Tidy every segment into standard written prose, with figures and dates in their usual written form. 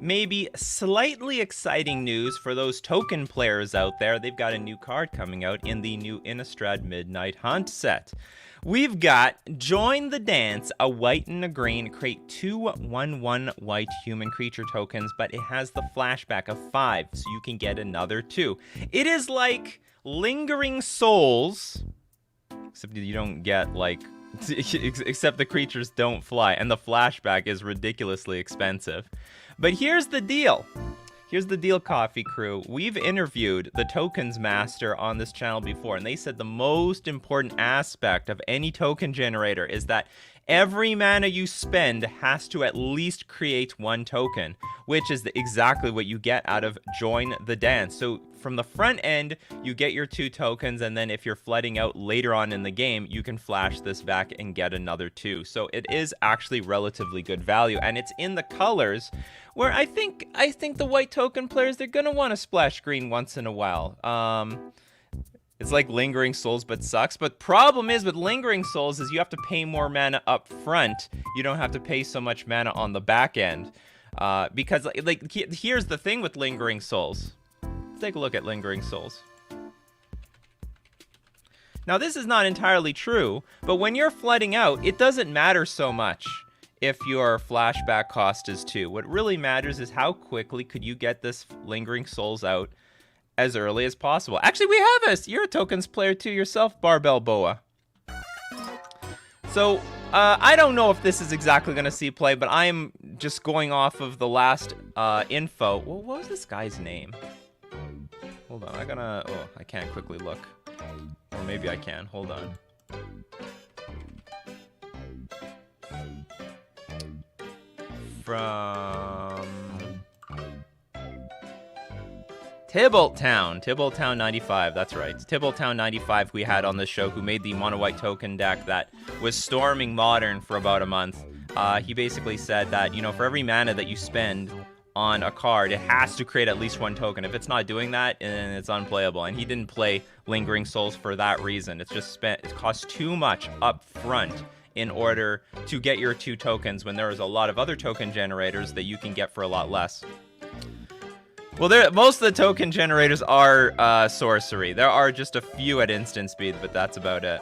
maybe slightly exciting news for those token players out there. They've got a new card coming out in the new Innistrad Midnight Hunt set. We've got Join the Dance, a white and a green, create 2 1/1 white human creature tokens, but it has the flashback of 5, so you can get another 2. It is like Lingering Souls, except you don't get, like, except the creatures don't fly, and the flashback is ridiculously expensive. But here's the deal. Here's the deal, Coffee Crew. We've interviewed the tokens master on this channel before, and they said the most important aspect of any token generator is that every mana you spend has to at least create 1 token, which is exactly what you get out of Join the Dance. So from the front end, you get your 2 tokens, and then if you're flooding out later on in the game, you can flash this back and get another 2. So it is actually relatively good value, and it's in the colors where I think the white token players, they're gonna want to splash green once in a while. It's like Lingering Souls, but sucks. But problem is with Lingering Souls is you have to pay more mana up front. You don't have to pay so much mana on the back end. Because, like, here's the thing with Lingering Souls. Let's take a look at Lingering Souls. Now, this is not entirely true, but when you're flooding out, it doesn't matter so much if your flashback cost is 2. What really matters is how quickly could you get this Lingering Souls out as early as possible. Actually, we have us. You're a tokens player too yourself, Barbell Boa. So, I don't know if this is exactly going to see play, but I'm just going off of the last info. Well, what was this guy's name? Hold on, I can't quickly look. Or maybe I can. Hold on. From Tibbletown 95, that's right. Tibbletown 95 we had on this show, who made the mono white token deck that was storming Modern for about a month. He basically said that, you know, for every mana that you spend on a card, it has to create at least 1 token. If it's not doing that, then it's unplayable. And he didn't play Lingering Souls for that reason. It's just it costs too much up front in order to get your 2 tokens when there is a lot of other token generators that you can get for a lot less. Well, most of the token generators are sorcery. There are just a few at instant speed, but that's about it.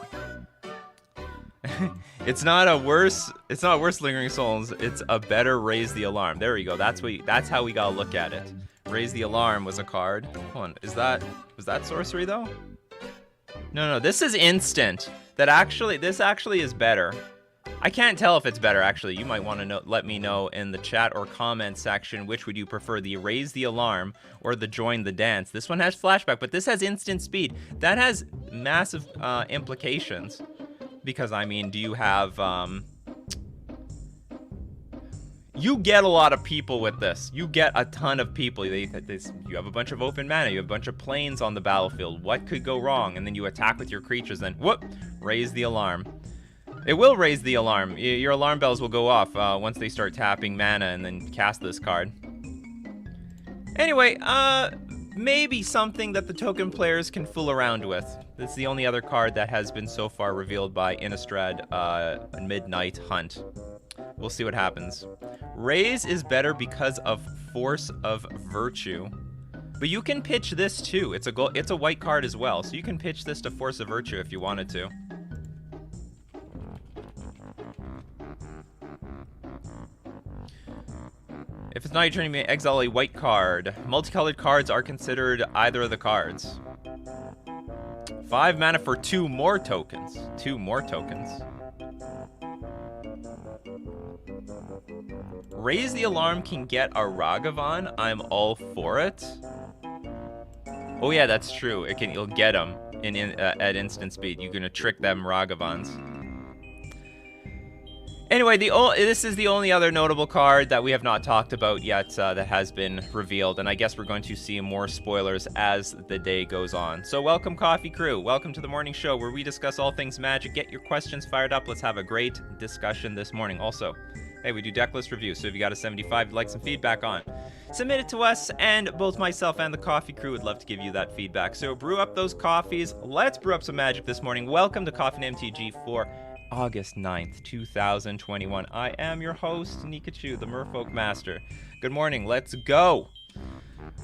It's not worse Lingering Souls. It's a better Raise the Alarm. There we go. That's how we gotta look at it. Raise the Alarm was a card. Hold on, was that sorcery though? No, this is instant. This actually is better. I can't tell if it's better, actually. You might want to let me know in the chat or comment section which would you prefer, the Raise the Alarm or the Join the Dance. This one has flashback, but this has instant speed. That has massive implications. Because, I mean, do you have... You get a lot of people with this. You get a ton of people. You have a bunch of open mana. You have a bunch of planes on the battlefield. What could go wrong? And then you attack with your creatures, then whoop, Raise the Alarm. It will raise the alarm. Your alarm bells will go off once they start tapping mana and then cast this card. Anyway, maybe something that the token players can fool around with. This is the only other card that has been so far revealed by Innistrad Midnight Hunt. We'll see what happens. Raise is better because of Force of Virtue. But you can pitch this too. It's a white card as well, so you can pitch this to Force of Virtue if you wanted to. If it's not your turn, you may exile a white card. Multicolored cards are considered either of the cards. 5 mana for 2 more tokens. 2 more tokens. Raise the Alarm can get a Ragavan. I'm all for it. Oh yeah, that's true. You'll get them at instant speed. You're gonna trick them Ragavans. Anyway, this is the only other notable card that we have not talked about yet that has been revealed, and I guess we're going to see more spoilers as the day goes on. So welcome, Coffee Crew. Welcome to the morning show where we discuss all things Magic. Get your questions fired up. Let's have a great discussion this morning. Also, hey, we do Decklist reviews, so if you got a 75 you'd like some feedback on, submit it to us, and both myself and the Coffee Crew would love to give you that feedback. So brew up those coffees. Let's brew up some Magic this morning. Welcome to Coffee and MTG for August 9th, 2021. I am your host, Nikachu, the Merfolk Master. Good morning. Let's go.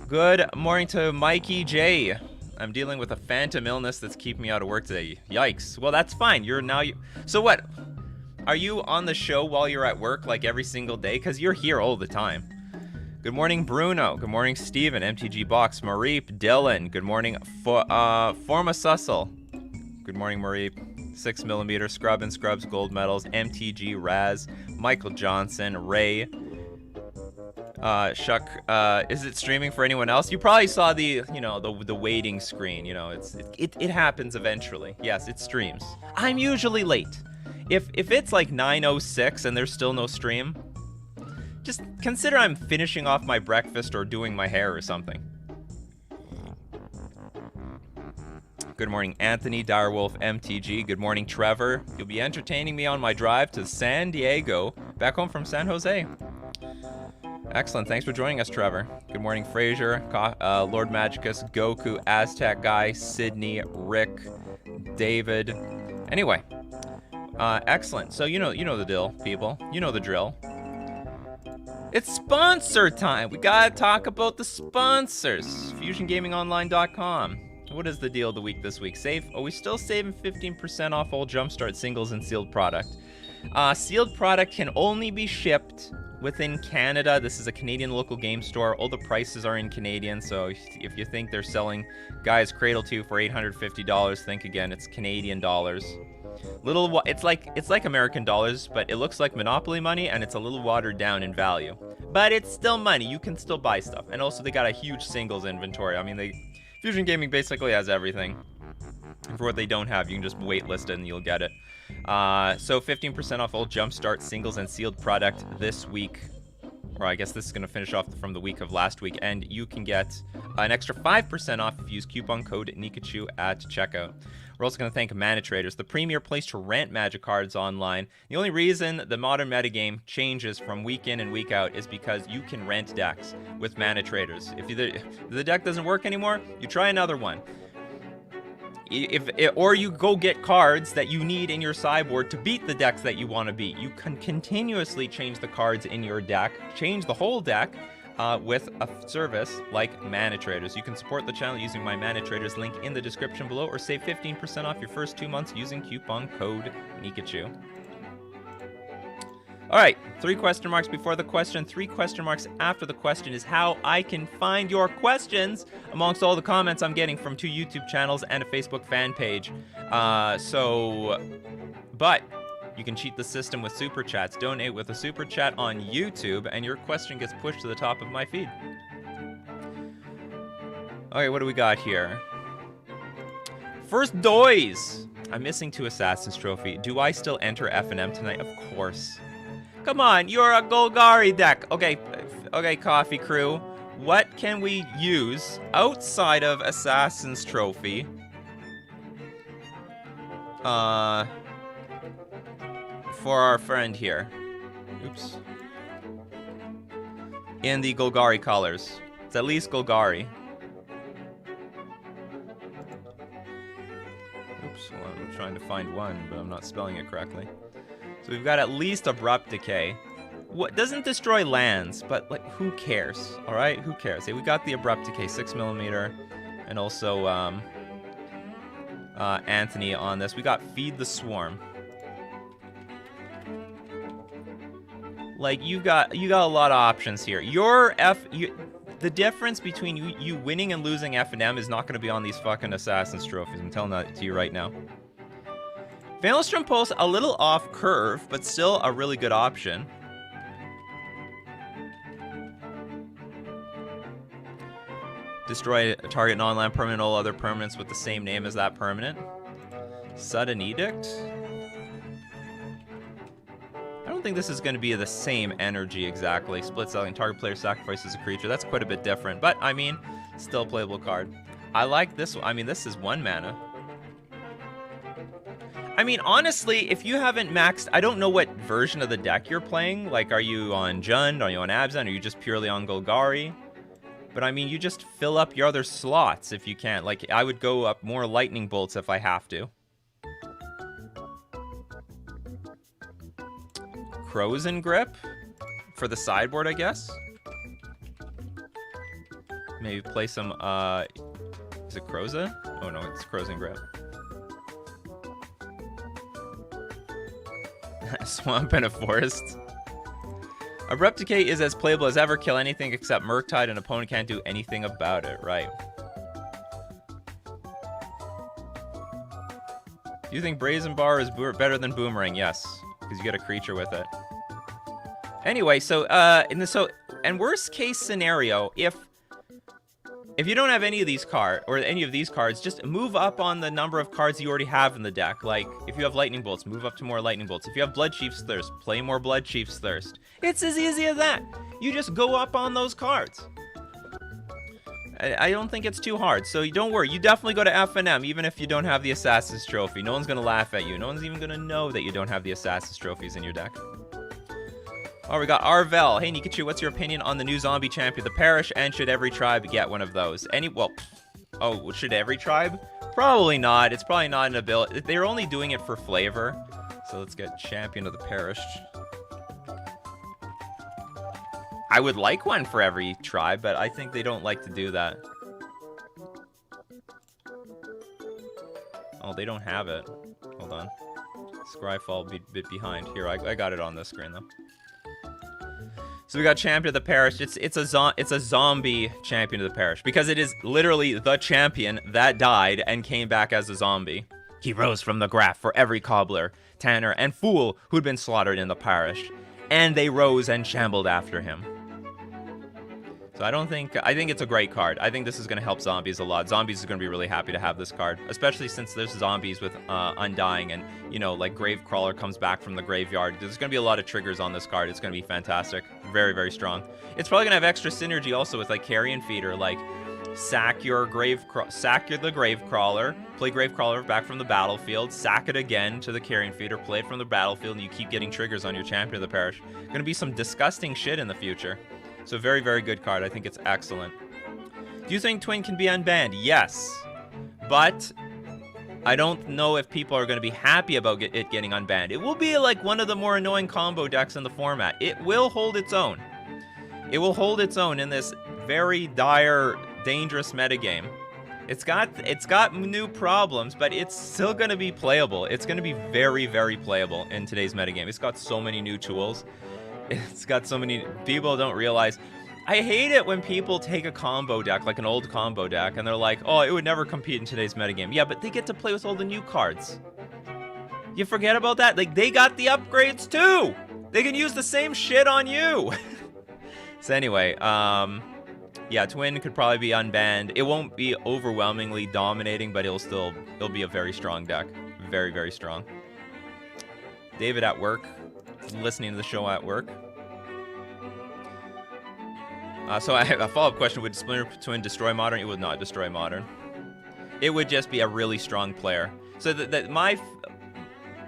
Good morning to Mikey J. I'm dealing with a phantom illness that's keeping me out of work today. Yikes. Well, that's fine. So what? Are you on the show while you're at work, like every single day? Because you're here all the time. Good morning, Bruno. Good morning, Steven. MTG Box. Mareep. Dylan. Good morning, Forma Sussel. Good morning, Mareep. 6mm. Scrub and Scrubs. Gold medals. MTG Raz. Michael Johnson. Ray. Shuck, is it streaming for anyone else? You probably saw the waiting screen. It happens eventually. Yes, it streams. I'm usually late. If it's like 9:06 and there's still no stream, just consider I'm finishing off my breakfast or doing my hair or something. Good morning, Anthony, Direwolf, MTG. Good morning, Trevor. You'll be entertaining me on my drive to San Diego, back home from San Jose. Excellent. Thanks for joining us, Trevor. Good morning, Fraser, Lord Magicus, Goku, Aztec Guy, Sydney, Rick, David. Anyway, excellent. So you know the deal, people. You know the drill. It's sponsor time. We gotta talk about the sponsors. FusionGamingOnline.com. What is the deal of the week this week? Are we still saving 15% off all Jumpstart singles and sealed product? Sealed product can only be shipped within Canada. This is a Canadian local game store. All the prices are in Canadian, so if you think they're selling Guy's Cradle 2 for $850, think again. It's Canadian dollars. It's like American dollars, but it looks like Monopoly money, and it's a little watered down in value. But it's still money. You can still buy stuff. And also, they got a huge singles inventory. I mean, Fusion Gaming basically has everything. And for what they don't have, you can just waitlist it and you'll get it. So 15% off all Jumpstart singles and sealed product this week. Or I guess this is going to finish off from the week of last week. And you can get an extra 5% off if you use coupon code Nikachu at checkout. We're also going to thank Mana Traders, the premier place to rent Magic cards online. The only reason the modern metagame changes from week in and week out is because you can rent decks with Mana Traders. If the deck doesn't work anymore, you try another one. Or you go get cards that you need in your sideboard to beat the decks that you want to beat. You can continuously change the cards in your deck, change the whole deck with a service like Mana Traders. You can support the channel using my Mana Traders link in the description below, or save 15% off your first 2 months using coupon code Nikachu. All right, 3 question marks before the question, 3 question marks after the question is how I can find your questions amongst all the comments I'm getting from 2 YouTube channels and a Facebook fan page. But you can cheat the system with Super Chats. Donate with a Super Chat on YouTube, and your question gets pushed to the top of my feed. Okay, what do we got here? First Doys. I'm missing 2 Assassin's Trophy. Do I still enter F&M tonight? Of course. Come on, you're a Golgari deck. Okay, Coffee Crew. What can we use outside of Assassin's Trophy? For our friend here. Oops. In the Golgari colors. It's at least Golgari. Oops, well, I'm trying to find one, but I'm not spelling it correctly. So we've got at least Abrupt Decay. What doesn't destroy lands, but like, who cares? All right, who cares? Hey, we got the Abrupt Decay 6mm, and also Anthony on this. We got Feed the Swarm. Like, you got a lot of options here. The difference between you winning and losing F&M is not going to be on these fucking Assassin's Trophies. I'm telling that to you right now. Maelstrom Pulse, a little off curve, but still a really good option. Destroy a target non-land permanent, all other permanents with the same name as that permanent. Sudden Edict. I don't think this is going to be the same energy exactly. Split selling, target player sacrifices a creature. That's quite a bit different, but I mean, still a playable card. I like this one. I mean, this is 1 mana. I mean, honestly, if you haven't maxed, I don't know what version of the deck you're playing. Like, are you on Jund? Are you on Abzan? Are you just purely on Golgari? But I mean, you just fill up your other slots if you can. Like, I would go up more Lightning Bolts if I have to. Frozen Grip for the sideboard, I guess. Maybe play some, is it Croza? Oh no, it's Croza and Grab. Swamp and a forest. Abrupt Decay is as playable as ever. Kill anything except Murktide, and opponent can't do anything about it. Right. Do you think Brazen Bar is better than Boomerang? Yes, because you get a creature with it. Anyway, so and worst case scenario, if you don't have any of these cards, just move up on the number of cards you already have in the deck. Like, if you have Lightning Bolts, move up to more Lightning Bolts. If you have Blood Chief's Thirst, play more Blood Chief's Thirst. It's as easy as that. You just go up on those cards. I don't think it's too hard, so don't worry. You definitely go to F&M, even if you don't have the Assassin's Trophy. No one's going to laugh at you. No one's even going to know that you don't have the Assassin's Trophies in your deck. Oh, we got Arvel. Hey, Nikachu, what's your opinion on the new zombie champion, the Parish, and should every tribe get one of those? Should every tribe? Probably not. It's probably not an ability. They're only doing it for flavor. So let's get Champion of the Parish. I would like one for every tribe, but I think they don't like to do that. Oh, they don't have it. Hold on. Scryfall be a bit behind. Here, I got it on this screen, though. So we got Champion of the Parish. It's a zombie Champion of the Parish, because it is literally the champion that died and came back as a zombie. He rose from the graph for every cobbler, tanner, and fool who'd been slaughtered in the parish, and they rose and shambled after him. So I think it's a great card. I think this is going to help zombies a lot. Zombies are going to be really happy to have this card, especially since there's zombies with Undying, and, you know, like Gravecrawler comes back from the graveyard. There's going to be a lot of triggers on this card. It's going to be fantastic. Very, very strong. It's probably going to have extra synergy also with, like, Carrion Feeder, like sack the Gravecrawler, play Gravecrawler back from the battlefield, sack it again to the Carrion Feeder, play it from the battlefield, and you keep getting triggers on your Champion of the Parish. Going to be some disgusting shit in the future. So very, very good card. I think it's excellent. Do you think Twin can be unbanned? Yes. But I don't know if people are going to be happy about it getting unbanned. It will be like one of the more annoying combo decks in the format. It will hold its own. It will hold its own in this very dire, dangerous metagame. It's got new problems, but it's still going to be playable. It's going to be very, very playable in today's metagame. It's got so many new tools. It's got so many... People don't realize... I hate it when people take a combo deck, like an old combo deck, and they're like, oh, it would never compete in today's metagame. Yeah, but they get to play with all the new cards. You forget about that? Like, they got the upgrades too! They can use the same shit on you! So anyway, yeah, Twin could probably be unbanned. It won't be overwhelmingly dominating, but it'll be a very strong deck. Very, very strong. David at work. Listening to the show at work. So I have a follow-up question. Would Splinter Twin destroy Modern? It would not destroy Modern. It would just be a really strong player. So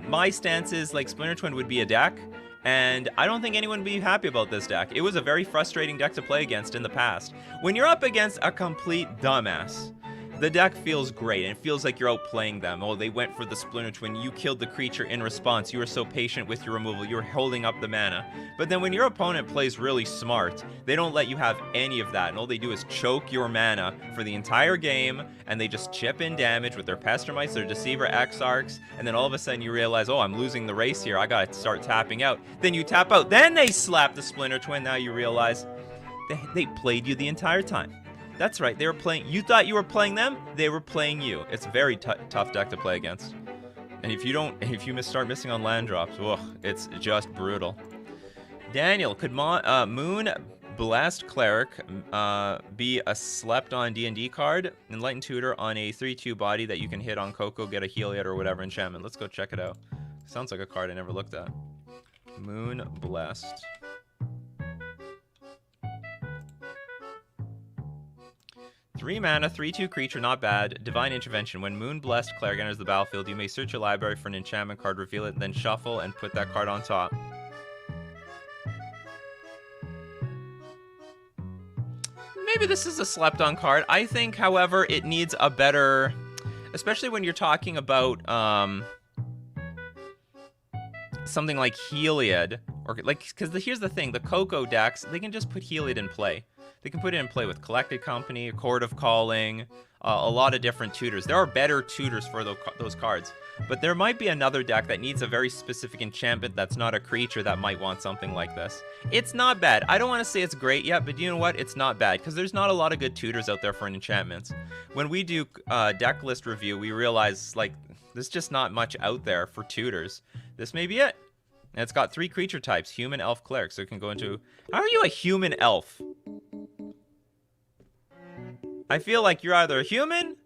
my stance is, like, Splinter Twin would be a deck, and I don't think anyone would be happy about this deck. It was a very frustrating deck to play against in the past. When you're up against a complete dumbass, the deck feels great, and it feels like you're outplaying them. Oh, they went for the Splinter Twin. You killed the creature in response. You were so patient with your removal. You were holding up the mana. But then when your opponent plays really smart, they don't let you have any of that, and all they do is choke your mana for the entire game, and they just chip in damage with their Pestermites, their Deceiver Exarchs, and then all of a sudden you realize, oh, I'm losing the race here. I gotta start tapping out. Then you tap out. Then they slap the Splinter Twin. Now you realize they played you the entire time. That's right, they were playing. You thought you were playing them, they were playing you. It's a very tough deck to play against. And if you start missing on land drops, ugh, it's just brutal. Daniel, could Moon Blast Cleric be a slept-on D&D card? Enlightened Tutor on a 3/2 body that you can hit on Coco, get a Heliod or whatever enchantment. Let's go check it out. Sounds like a card I never looked at. Moon Blast. 3 mana, 3/2 creature, not bad. Divine Intervention. When Moon Blessed Cleric enters the battlefield, you may search your library for an enchantment card, reveal it, then shuffle and put that card on top. Maybe this is a slept-on card. I think, however, it needs a better... Especially when you're talking about something like Heliod Or like, because here's the thing, the Coco decks, they can just put Heliod in play. They can put it in play with Collected Company, Chord of Calling, a lot of different tutors. There are better tutors for those cards. But there might be another deck that needs a very specific enchantment that's not a creature that might want something like this. It's not bad. I don't want to say it's great yet, but you know what? It's not bad, because there's not a lot of good tutors out there for enchantments. When we do deck list review, we realize, like, there's just not much out there for tutors. This may be it. And it's got 3 creature types, human, elf, cleric. So it can go into... How are you a human elf? I feel like you're either a human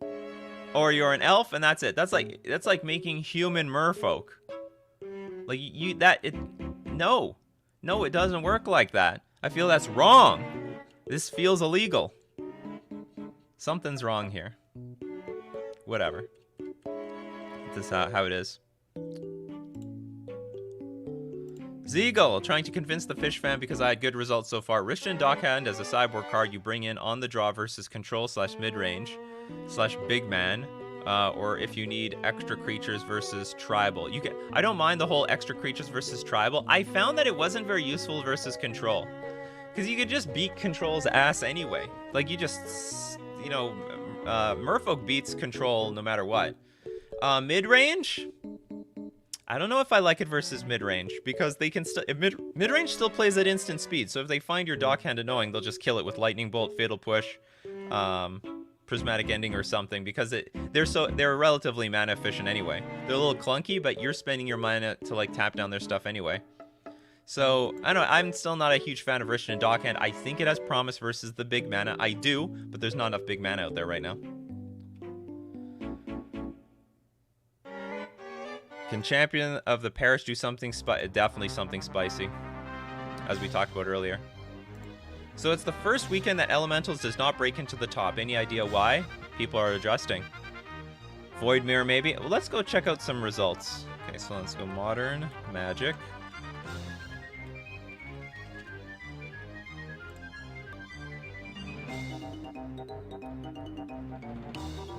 or you're an elf, and that's it. That's like making human merfolk. Like no, it doesn't work like that. I feel that's wrong. This feels illegal. Something's wrong here. Whatever. This is how it is. Zeagle, trying to convince the fish fan because I had good results so far. Rishan Dockhand as a sideboard card you bring in on the draw versus control / mid-range / big man. Or if you need extra creatures versus tribal. I don't mind the whole extra creatures versus tribal. I found that it wasn't very useful versus control. Because you could just beat control's ass anyway. Like you just, you know, Merfolk beats control no matter what. Mid-range? I don't know if I like it versus mid-range, because they can still... Mid-range still plays at instant speed, so if they find your Dockhand annoying, they'll just kill it with Lightning Bolt, Fatal Push, Prismatic Ending or something, because they're relatively mana efficient anyway. They're a little clunky, but you're spending your mana to like tap down their stuff anyway. So, I don't know, I'm still not a huge fan of Rishan and Dockhand. I think it has promise versus the big mana. I do, but there's not enough big mana out there right now. Can Champion of the Parish do something definitely something spicy, as we talked about earlier. So it's the first weekend that Elementals does not break into the top. Any idea why? People are adjusting. Void Mirror maybe? Well, let's go check out some results. Okay, so let's go Modern, Magic.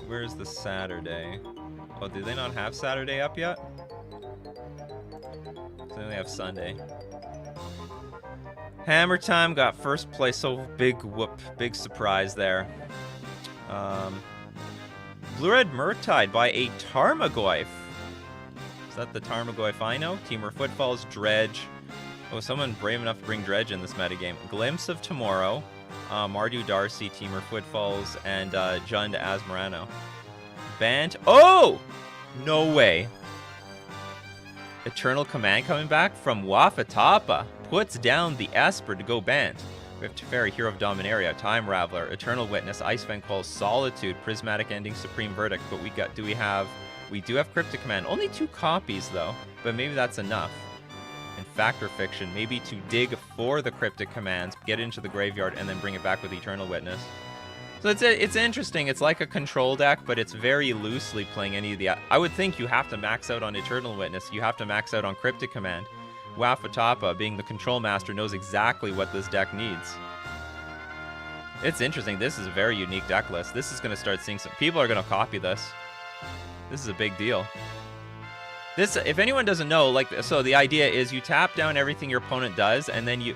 Where's the Saturday? Oh, do they not have Saturday up yet? So they only have Sunday. Hammer Time got first place, so big whoop, big surprise there. Blue-Red Murktide by a Tarmogoyf. Is that the Tarmogoyf I know? Temur Footfalls, Dredge. Oh, someone brave enough to bring Dredge in this metagame. Glimpse of Tomorrow, Mardu Darcy, Temur Footfalls, and Jund Asmarano. Bant. Oh! No way. Eternal Command coming back from Wafatapa. Puts down the Esper to go Bant. We have Teferi, Hero of Dominaria, Time Raveler, Eternal Witness, Icevan Quell, Solitude, Prismatic Ending, Supreme Verdict. But we do have Cryptic Command. Only 2 copies though, but maybe that's enough. And Factor Fiction, maybe to dig for the Cryptic Commands, get into the graveyard, and then bring it back with Eternal Witness. So it's interesting. It's like a control deck, but it's very loosely playing any of the... I would think you have to max out on Eternal Witness. You have to max out on Cryptic Command. Wafatapa, being the control master, knows exactly what this deck needs. It's interesting. This is a very unique deck list. This is going to start seeing some... People are going to copy this. This is a big deal. This, if anyone doesn't know, like, so the idea is you tap down everything your opponent does, and then you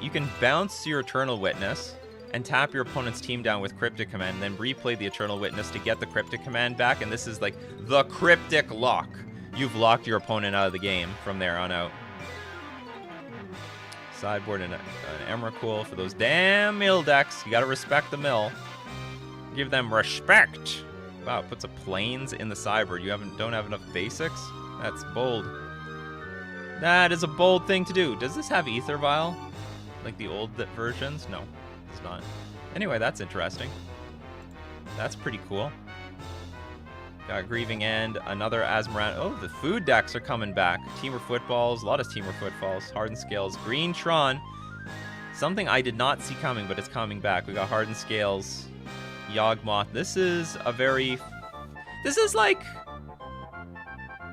can bounce your Eternal Witness and tap your opponent's team down with Cryptic Command, and then replay the Eternal Witness to get the Cryptic Command back, and this is like the Cryptic Lock. You've locked your opponent out of the game from there on out. Sideboard and an Emrakul for those damn mill decks. You gotta respect the mill. Give them respect. Wow, it puts a Plains in the sideboard. You don't have enough basics? That's bold. That is a bold thing to do. Does this have Ether Vial? Like the old versions? No. It's not. Anyway, that's interesting. That's pretty cool. Got Grieving End, another Asmarant. Oh, the food decks are coming back. Temur Footballs, a lot of Temur Footfalls. Hardened Scales, Green Tron. Something I did not see coming, but it's coming back. We got Hardened Scales, Yawgmoth. This is like...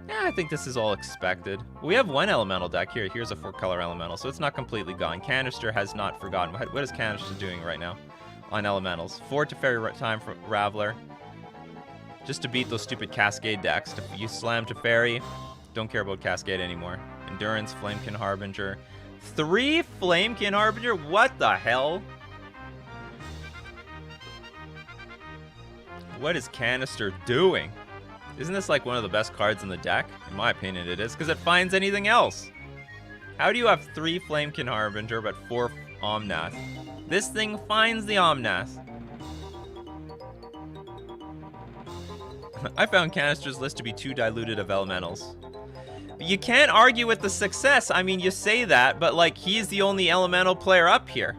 Yeah, I think this is all expected. We have one elemental deck here. Here's a 4-color elemental, so it's not completely gone. Canister has not forgotten. What is Canister doing right now on elementals? 4 Teferi Time for Raveler. Just to beat those stupid Cascade decks. You slam Teferi, don't care about Cascade anymore. Endurance, Flamekin Harbinger. 3 Flamekin Harbinger? What the hell? What is Canister doing? Isn't this like one of the best cards in the deck? In my opinion it is, because it finds anything else. How do you have 3 Flamekin Harbinger but 4 Omnath? This thing finds the Omnath. I found Canister's list to be too diluted of elementals. But you can't argue with the success. I mean, you say that, but like, he's the only elemental player up here.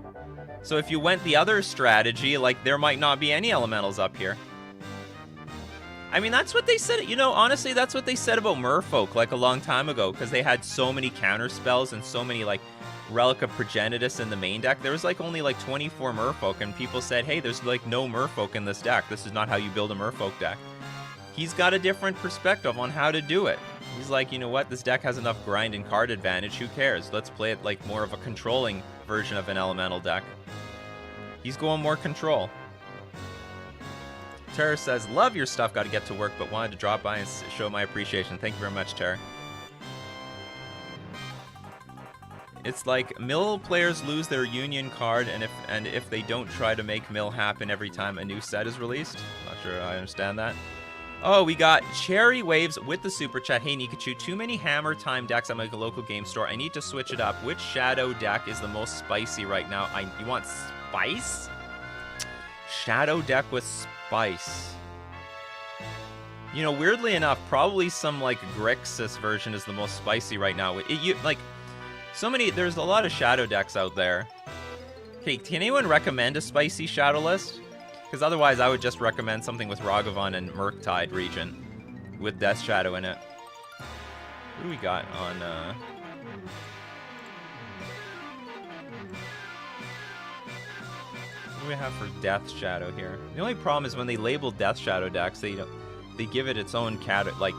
So if you went the other strategy, like, there might not be any elementals up here. I mean, that's what they said. You know, honestly, that's what they said about Merfolk, like, a long time ago, because they had so many counter spells and so many, like, Relic of Progenitus in the main deck. There was, like, only, like, 24 Merfolk, and people said, hey, there's, like, no Merfolk in this deck. This is not how you build a Merfolk deck. He's got a different perspective on how to do it. He's like, you know what? This deck has enough grind and card advantage. Who cares? Let's play it like more of a controlling version of an elemental deck. He's going more control. Terror says, love your stuff. Got to get to work, but wanted to drop by and show my appreciation. Thank you very much, Terror. It's like mill players lose their union card, and if they don't try to make mill happen every time a new set is released. Not sure I understand that. Oh, we got Cherry Waves with the super chat. Hey, Nikachu, too many Hammer Time decks at my local game store. I need to switch it up. Which Shadow deck is the most spicy right now? You want spice? Shadow deck with spice. You know, weirdly enough, probably some, like, Grixis version is the most spicy right now. There's a lot of Shadow decks out there. Okay, can anyone recommend a spicy Shadow list? Because otherwise, I would just recommend something with Ragavan and Murktide region with Death Shadow in it. What do we got on? What do we have for Death Shadow here? The only problem is when they label Death Shadow decks, they give it its own like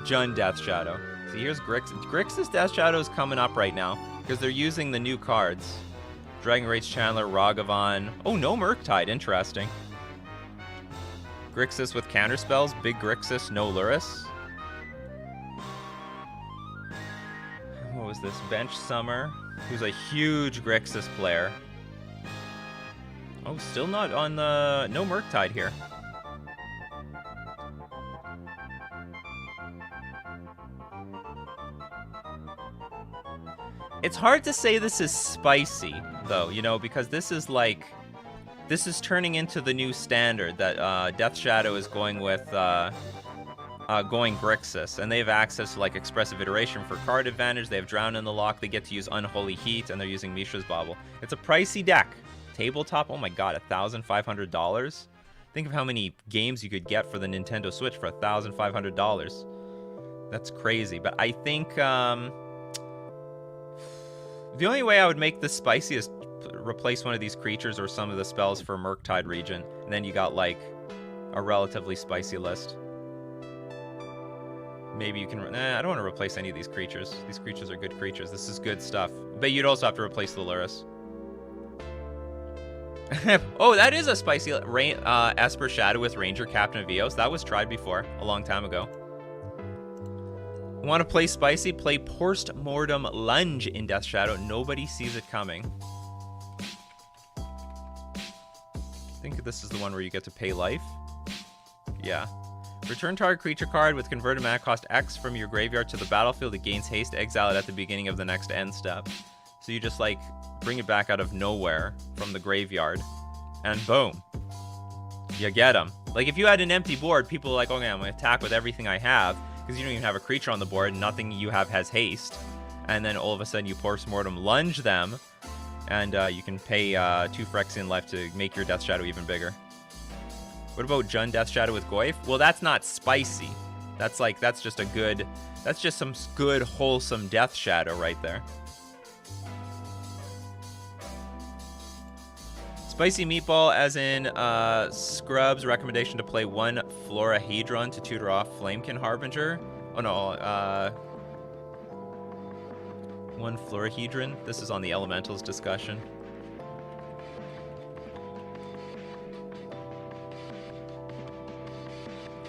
Jund Death Shadow. See, here's Grixis. Grixis Death Shadow is coming up right now because they're using the new cards. Dragon Rage Chandler, Ragavan. Oh, no Murktide. Interesting. Grixis with counterspells. Big Grixis, no Luris. What was this? Bench Summer, who's a huge Grixis player. Oh, still not on the... No Murktide here. It's hard to say this is spicy, though, you know, because this is like... This is turning into the new standard that Death Shadow is going with, going Grixis. And they have access to, like, Expressive Iteration for card advantage. They have Drown in the Lock. They get to use Unholy Heat, and they're using Mishra's Bauble. It's a pricey deck. Tabletop, oh my god, $1,500? Think of how many games you could get for the Nintendo Switch for $1,500. That's crazy. But I think, the only way I would make this spicy is replace one of these creatures or some of the spells for Murktide region, and then you got like a relatively spicy list. Maybe you can... I don't want to replace any of these creatures. These creatures are good creatures. This is good stuff. But you'd also have to replace the Luris. Oh, that is a spicy Esper Shadow with Ranger Captain of Eos. That was tried before, a long time ago. Want to play spicy? Play Post-Mortem Lunge in Death Shadow. Nobody sees it coming. I think this is the one where you get to pay life. Yeah. Return target creature card with converted mana cost X from your graveyard to the battlefield. It gains haste. Exile it at the beginning of the next end step. So you just, like, bring it back out of nowhere from the graveyard. And boom. You get them. Like, if you had an empty board, people are like, okay, I'm going to attack with everything I have. Because you don't even have a creature on the board. Nothing you have has haste. And then all of a sudden you Post-Mortem Lunge them. And you can pay 2 Phyrexian life to make your Death Shadow even bigger. What about Jund Death Shadow with Goyf? Well, that's not spicy. That's like, that's just a good... That's just some good, wholesome Death Shadow right there. Spicy Meatball, as in Scrub's recommendation to play 1 Florahedron to tutor off Flamekin Harbinger. Oh no, 1 Florahedron. This is on the Elementals discussion.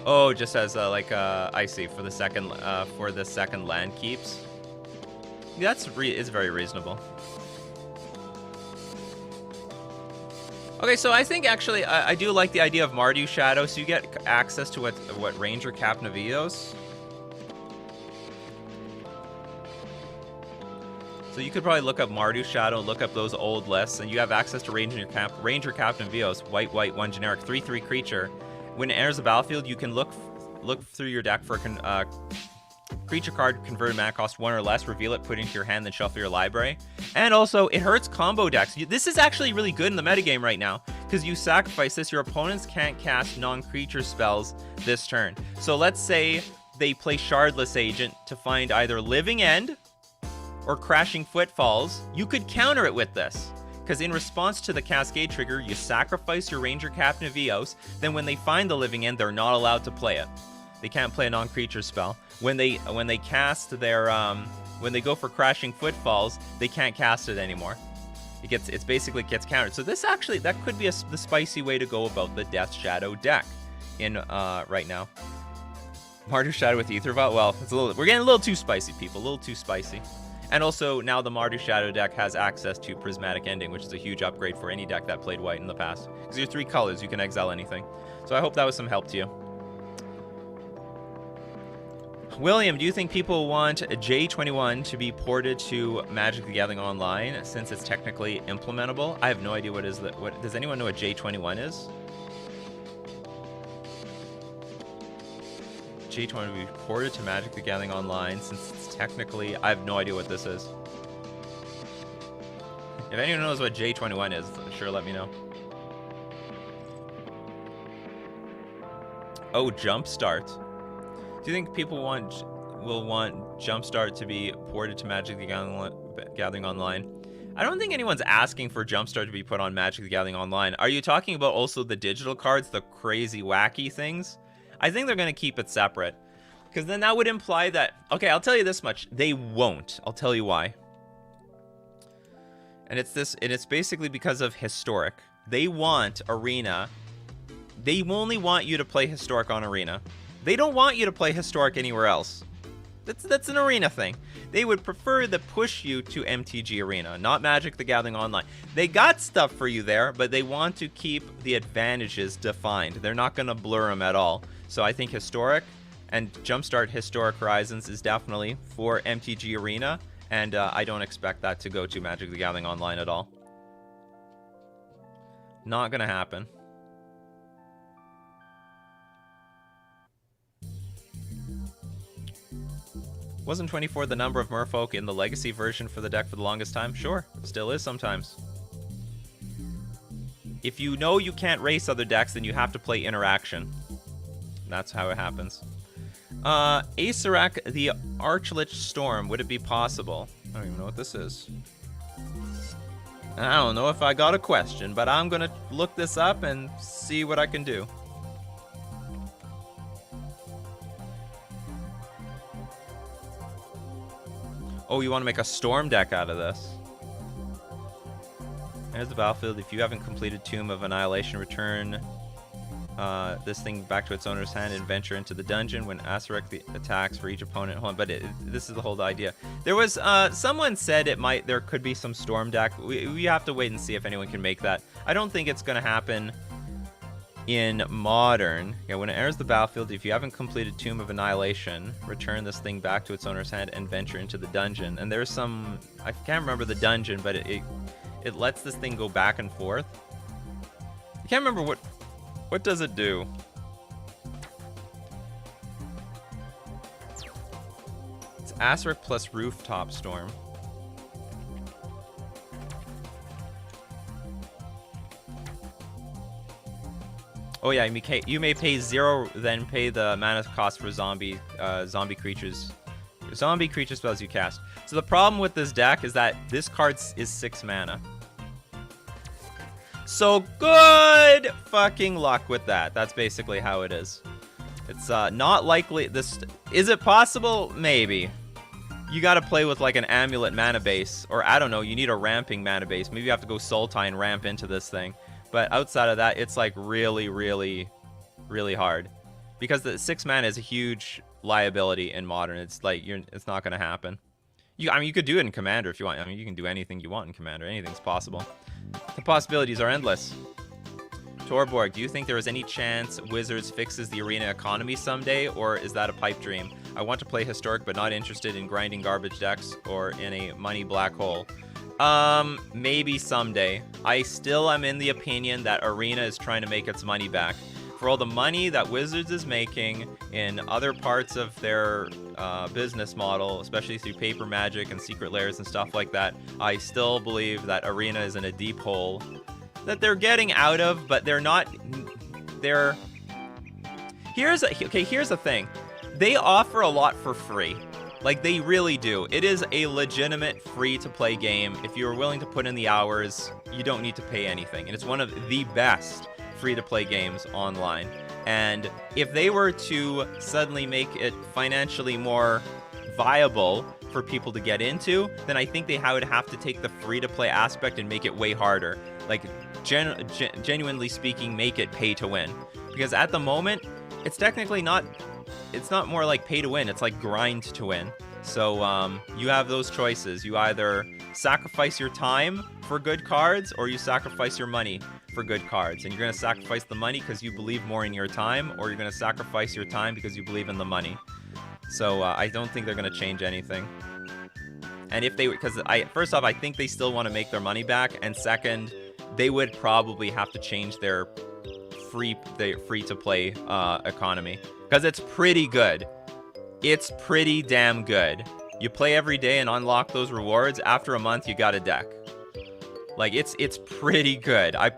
Oh, just as like I see for the second land keeps. is very reasonable. Okay, so I think actually I do like the idea of Mardu Shadow, so you get access to what Ranger Cap Navios. So you could probably look up Mardu Shadow, look up those old lists, and you have access to Ranger Captain Vios, white, 1 generic, 3/3 creature. When it enters the battlefield, you can look through your deck for a creature card converted mana cost 1 or less, reveal it, put it into your hand, then shuffle your library. And also, it hurts combo decks. This is actually really good in the metagame right now, because you sacrifice this, your opponents can't cast non-creature spells this turn. So let's say they play Shardless Agent to find either Living End or Crashing Footfalls. You could counter it with this, because in response to the Cascade trigger, you sacrifice your Ranger Captain of Eos, then when they find the Living End, they're not allowed to play it. They can't play a non-creature spell. When they cast their when they go for Crashing Footfalls, they can't cast it anymore. It basically gets countered. So this actually, that could be the spicy way to go about the Death Shadow deck in right now. Mardu Shadow with Ether Vault. Well, we're getting a little too spicy, people. A little too spicy. And also, now the Mardu Shadow deck has access to Prismatic Ending, which is a huge upgrade for any deck that played white in the past. Because you're 3 colors, you can exile anything. So I hope that was some help to you. William, do you think people want J21 to be ported to Magic the Gathering Online since it's technically implementable? I have no idea what is that. What does anyone know what J21 is? J21 to be ported to Magic the Gathering Online since it's technically, I have no idea what this is. If anyone knows what J21 is, sure let me know. Oh, Jumpstart. Do you think people will want Jumpstart to be ported to Magic the Gathering Online? I don't think anyone's asking for Jumpstart to be put on Magic the Gathering Online. Are you talking about also the digital cards, the crazy wacky things? I think they're going to keep it separate, because then that would imply that, okay, I'll tell you this much, they won't. I'll tell you why. And it's basically because of Historic. They want Arena. They only want you to play Historic on Arena. They don't want you to play Historic anywhere else. That's an Arena thing. They would prefer to push you to MTG Arena, not Magic the Gathering Online. They got stuff for you there, but they want to keep the advantages defined. They're not going to blur them at all. So I think Historic and Jumpstart Historic Horizons is definitely for MTG Arena, and I don't expect that to go to Magic the Gathering Online at all. Not going to happen. Wasn't 24 the number of Merfolk in the Legacy version for the deck for the longest time? Sure, it still is sometimes. If you know you can't race other decks, then you have to play Interaction. That's how it happens. Acerak, the Archlich Storm, would it be possible? I don't even know what this is. I don't know if I got a question, but I'm gonna look this up and see what I can do. Oh, you want to make a Storm deck out of this? There's the battlefield. If you haven't completed Tomb of Annihilation, return this thing back to its owner's hand and venture into the dungeon when Acerak attacks for each opponent. Hold on, but this is the whole idea. There was someone said there could be some Storm deck. We have to wait and see if anyone can make that. I don't think it's going to happen in Modern. Yeah, when it enters the battlefield, if you haven't completed Tomb of Annihilation, return this thing back to its owner's hand and venture into the dungeon. And there's some, I can't remember the dungeon, but it lets this thing go back and forth. I can't remember what does it do. It's Acerak plus Rooftop Storm. Oh yeah, you may pay 0, then pay the mana cost for zombie creature spells you cast. So the problem with this deck is that this card is 6 mana. So good fucking luck with that. That's basically how it is. It's not likely. Is it possible? Maybe. You got to play with like an Amulet mana base, or I don't know. You need a ramping mana base. Maybe you have to go Sultai and ramp into this thing. But outside of that, it's like really, really, really hard, because the 6 mana is a huge liability in Modern. It's like it's not going to happen. I mean, you could do it in Commander if you want. I mean, you can do anything you want in Commander. Anything's possible. The possibilities are endless. Torborg, do you think there is any chance Wizards fixes the arena economy someday, or is that a pipe dream? I want to play Historic, but not interested in grinding garbage decks or in a money black hole. Maybe someday. I still am in the opinion that Arena is trying to make its money back. For all the money that Wizards is making in other parts of their business model, especially through paper magic and secret lairs and stuff like that, I still believe that Arena is in a deep hole that they're getting out of, but they're not. Here's the thing. They offer a lot for free. Like, they really do. It is a legitimate free-to-play game. If you're willing to put in the hours, you don't need to pay anything. And it's one of the best free-to-play games online. And if they were to suddenly make it financially more viable for people to get into, then I think they would have to take the free-to-play aspect and make it way harder. Like, genuinely speaking, make it pay-to-win. Because at the moment, it's technically not... It's not more like pay to win, it's like grind to win. So you have those choices. You either sacrifice your time for good cards, or you sacrifice your money for good cards. And you're going to sacrifice the money because you believe more in your time, or you're going to sacrifice your time because you believe in the money. So I don't think they're going to change anything. And if they, because first off, I think they still want to make their money back, and second, they would probably have to change their free-to-play economy. Because it's pretty good. It's pretty damn good. You play every day and unlock those rewards. After a month, you got a deck. Like, it's pretty good. I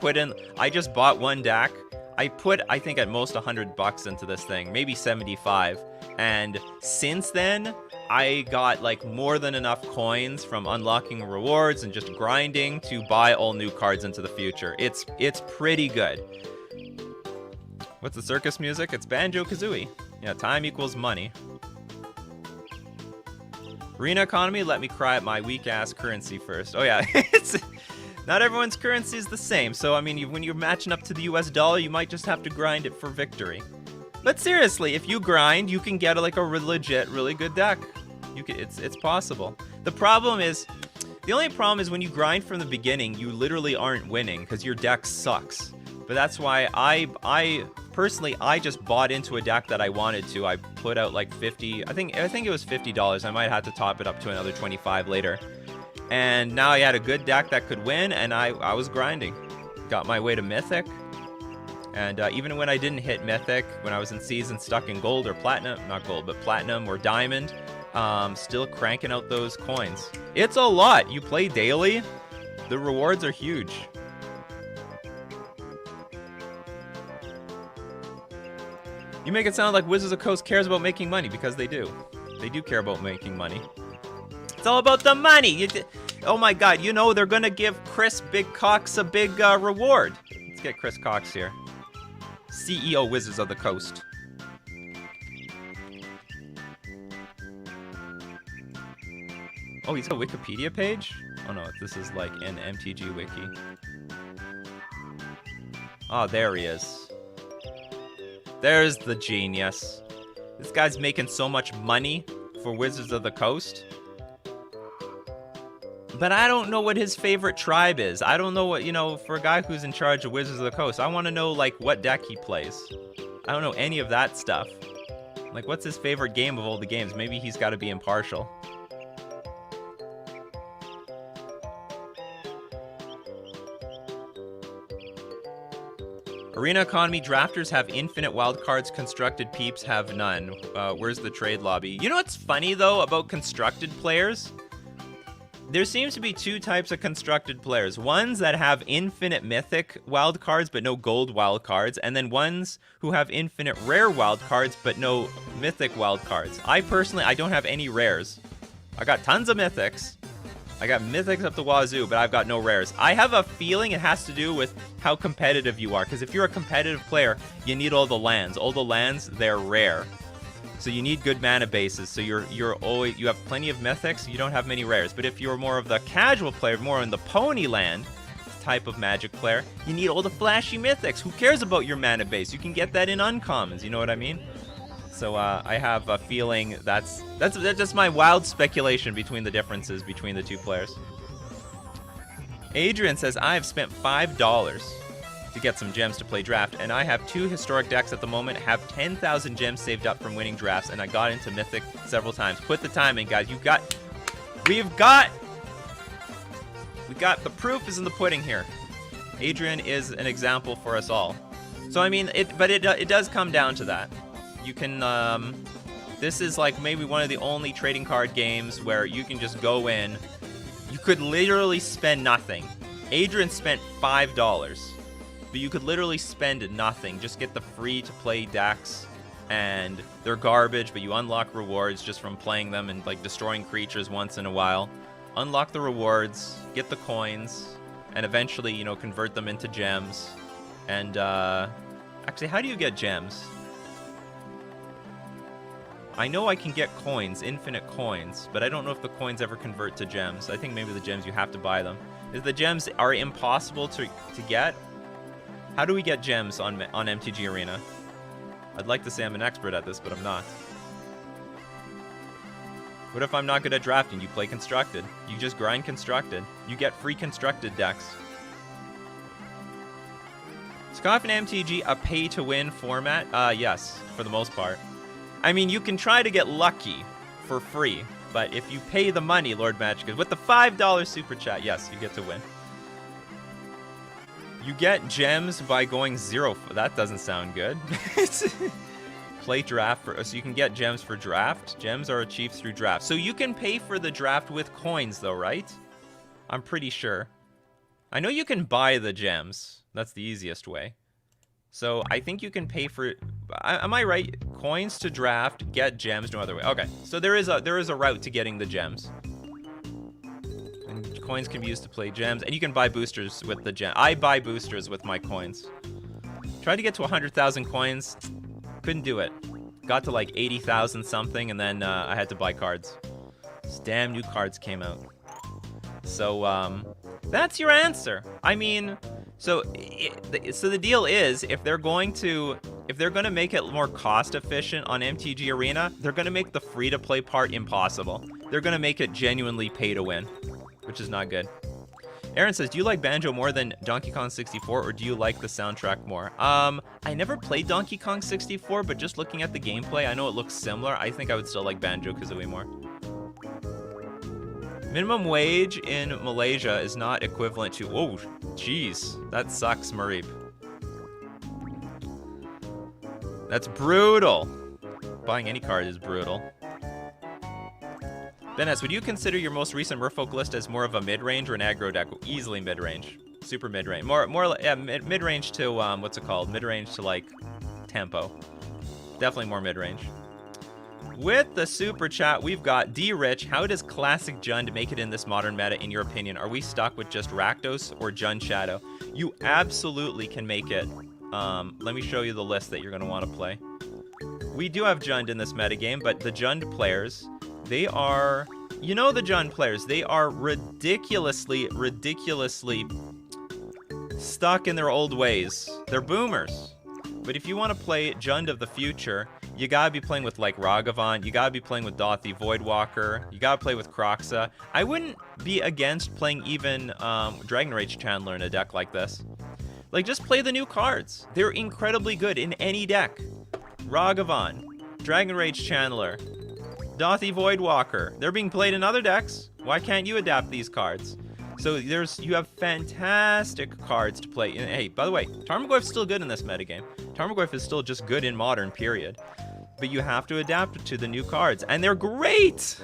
just bought one deck. I put, I think, at most $100 into this thing. Maybe 75. And since then, I got, like, more than enough coins from unlocking rewards and just grinding to buy all new cards into the future. It's pretty good. What's the circus music? It's Banjo-Kazooie. Yeah, time equals money. Arena economy, let me cry at my weak-ass currency first. Oh yeah, not everyone's currency is the same. So, I mean, when you're matching up to the US dollar, you might just have to grind it for victory. But seriously, if you grind, you can get like a legit, really good deck. It's possible. The only problem is when you grind from the beginning, you literally aren't winning because your deck sucks. But that's why I personally just bought into a deck that I wanted to. I put out like 50, I think it was $50. I might have to top it up to another 25 later. And now I had a good deck that could win, and I was grinding. Got my way to Mythic. And even when I didn't hit Mythic, when I was in season stuck in gold or platinum, not gold, but platinum or diamond, still cranking out those coins. It's a lot. You play daily, the rewards are huge. You make it sound like Wizards of the Coast cares about making money, because they do. They do care about making money. It's all about the money. Oh my god, you know they're gonna give Chris Big Cox a big reward. Let's get Chris Cox here. CEO Wizards of the Coast. Oh, he's got a Wikipedia page? Oh no, this is like an MTG wiki. Oh, there he is. There's the genius. This guy's making so much money for Wizards of the Coast. But I don't know what his favorite tribe is. I don't know what, for a guy who's in charge of Wizards of the Coast, I want to know, like, what deck he plays. I don't know any of that stuff. Like, what's his favorite game of all the games? Maybe he's got to be impartial. Arena economy, drafters have infinite wildcards, constructed peeps have none. Where's the trade lobby? You know what's funny, though, about constructed players? There seems to be two types of constructed players. Ones that have infinite mythic wildcards, but no gold wildcards. And then ones who have infinite rare wildcards, but no mythic wildcards. I personally, I don't have any rares. I got tons of mythics. I got mythics up the wazoo, but I've got no rares. I have a feeling it has to do with how competitive you are. Because if you're a competitive player, you need all the lands. All the lands, they're rare. So you need good mana bases. So you have plenty of mythics. You don't have many rares. But if you're more of the casual player, more in the pony land type of Magic player, you need all the flashy mythics. Who cares about your mana base? You can get that in uncommons. You know what I mean? So I have a feeling that's just my wild speculation between the differences between the two players. Adrian says, I have spent $5 to get some gems to play draft, and I have 2 historic decks at the moment, have 10,000 gems saved up from winning drafts, and I got into Mythic several times. Put the time in, guys. We've got the proof is in the pudding here. Adrian is an example for us all. So I mean, it does come down to that. You can, this is like maybe one of the only trading card games where you can just go in. You could literally spend nothing. Adrian spent $5, but you could literally spend nothing. Just get the free-to-play decks, and they're garbage, but you unlock rewards just from playing them and like destroying creatures once in a while. Unlock the rewards, get the coins, and eventually, you know, convert them into gems. And actually, how do you get gems? I know I can get coins, infinite coins, but I don't know if the coins ever convert to gems. I think maybe the gems, you have to buy them. If the gems are impossible to get, how do we get gems on MTG Arena? I'd like to say I'm an expert at this, but I'm not. What if I'm not good at drafting? You play Constructed. You just grind Constructed. You get free Constructed decks. Is Coffee and MTG a pay-to-win format? Yes, for the most part. I mean, you can try to get lucky for free, but if you pay the money, Lord Magic, with the $5 super chat, yes, you get to win. You get gems by going 0. That doesn't sound good. Play draft so you can get gems for draft. Gems are achieved through draft. So you can pay for the draft with coins, though, right? I'm pretty sure. I know you can buy the gems. That's the easiest way. So I think you can pay for. Am I right? Coins to draft, get gems, no other way. Okay, so there is a route to getting the gems. And coins can be used to play gems, and you can buy boosters with the gem. I buy boosters with my coins. Tried to get to 100,000 coins, couldn't do it. Got to like 80,000 something, and then I had to buy cards. These damn new cards came out. So that's your answer. I mean. So the deal is, if they're going to make it more cost efficient on MTG Arena, they're going to make the free-to-play part impossible. They're going to make it genuinely pay to win, which is not good. Aaron says, do you like Banjo more than Donkey Kong 64, or do you like the soundtrack more? I never played Donkey Kong 64, but just looking at the gameplay, I know it looks similar. I think I would still like Banjo-Kazooie more. Minimum wage in Malaysia is not equivalent to... Oh, jeez. That sucks, Marib. That's brutal. Buying any card is brutal. Benes, would you consider your most recent Merfolk list as more of a mid-range or an aggro deck? Easily mid-range. Super mid-range. More yeah, mid-range to, what's it called? Mid-range to, like, tempo. Definitely more mid-range. With the super chat, we've got D-Rich. How does Classic Jund make it in this modern meta, in your opinion? Are we stuck with just Rakdos or Jund Shadow? You absolutely can make it. Let me show you the list that you're going to want to play. We do have Jund in this metagame, but the Jund players, they are... You know the Jund players, they are ridiculously stuck in their old ways. They're boomers. But if you want to play Jund of the future... You gotta be playing with, like, Ragavan. You gotta be playing with Dothy Voidwalker. You gotta play with Kroxa. I wouldn't be against playing even Dragon Rage Chandler in a deck like this. Like, just play the new cards. They're incredibly good in any deck. Ragavan, Dragon Rage Chandler, Dothy Voidwalker. They're being played in other decks. Why can't you adapt these cards? So you have fantastic cards to play. And hey, by the way, Tarmogoyf's still good in this metagame. Tarmogoyf is still just good in Modern, period. But you have to adapt to the new cards, and they're great!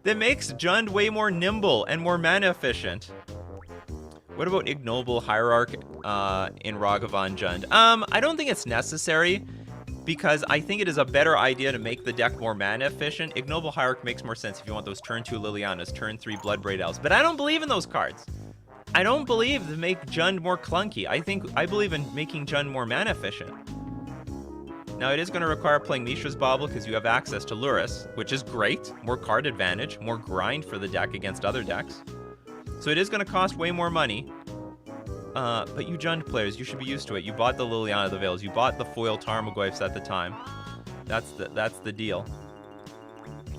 That makes Jund way more nimble and more mana efficient. What about Ignoble Hierarch in Ragavan Jund? I don't think it's necessary, because I think it is a better idea to make the deck more mana efficient. Ignoble Hierarch makes more sense if you want those turn 2 Lilianas, turn 3 Bloodbraid Elves. But I don't believe in those cards. I don't believe to make Jund more clunky. I believe in making Jund more mana efficient. Now, it is going to require playing Mishra's Bauble because you have access to Lurrus, which is great. More card advantage, more grind for the deck against other decks. So it is going to cost way more money. But you Jund players, you should be used to it. You bought the Liliana of the Veils. You bought the foil Tarmogoyfs at the time. That's the deal.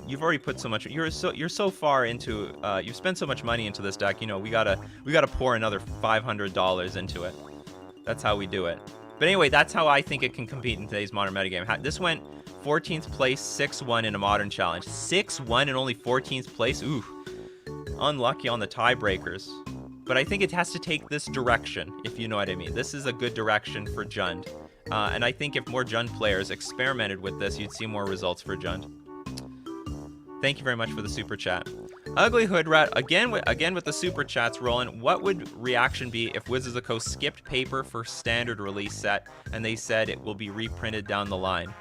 You've already put so much. You're so far into. You've spent so much money into this deck. You know, we gotta pour another $500 into it. That's how we do it. But anyway, that's how I think it can compete in today's modern metagame. This went 14th place, 6-1 in a modern challenge. 6-1 and only 14th place. Ooh, unlucky on the tiebreakers. But I think it has to take this direction, if you know what I mean. This is a good direction for Jund. And I think if more Jund players experimented with this, you'd see more results for Jund. Thank you very much for the super chat. Ugly Hood Rat, again with the super chats rolling. What would reaction be if Wizards of the Coast skipped paper for standard release set and they said it will be reprinted down the line?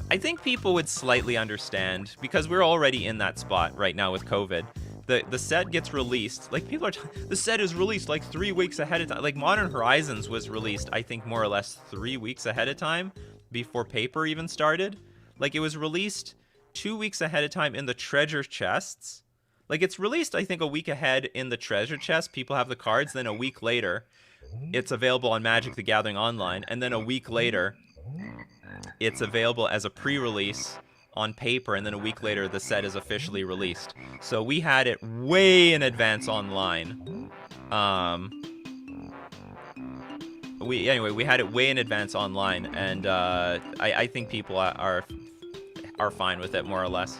I think people would slightly understand because we're already in that spot right now with COVID. The set gets released, like people are, the set is released like 3 weeks ahead of time. Like Modern Horizons was released, I think more or less 3 weeks ahead of time before paper even started. Like it was released 2 weeks ahead of time in the treasure chests. Like it's released, I think, a week ahead in the treasure chest. People have the cards. Then a week later, it's available on Magic the Gathering Online. And then a week later, it's available as a pre-release on paper. And then a week later, the set is officially released. So we had it way in advance online. We had it way in advance online. And I think people are fine with it, more or less.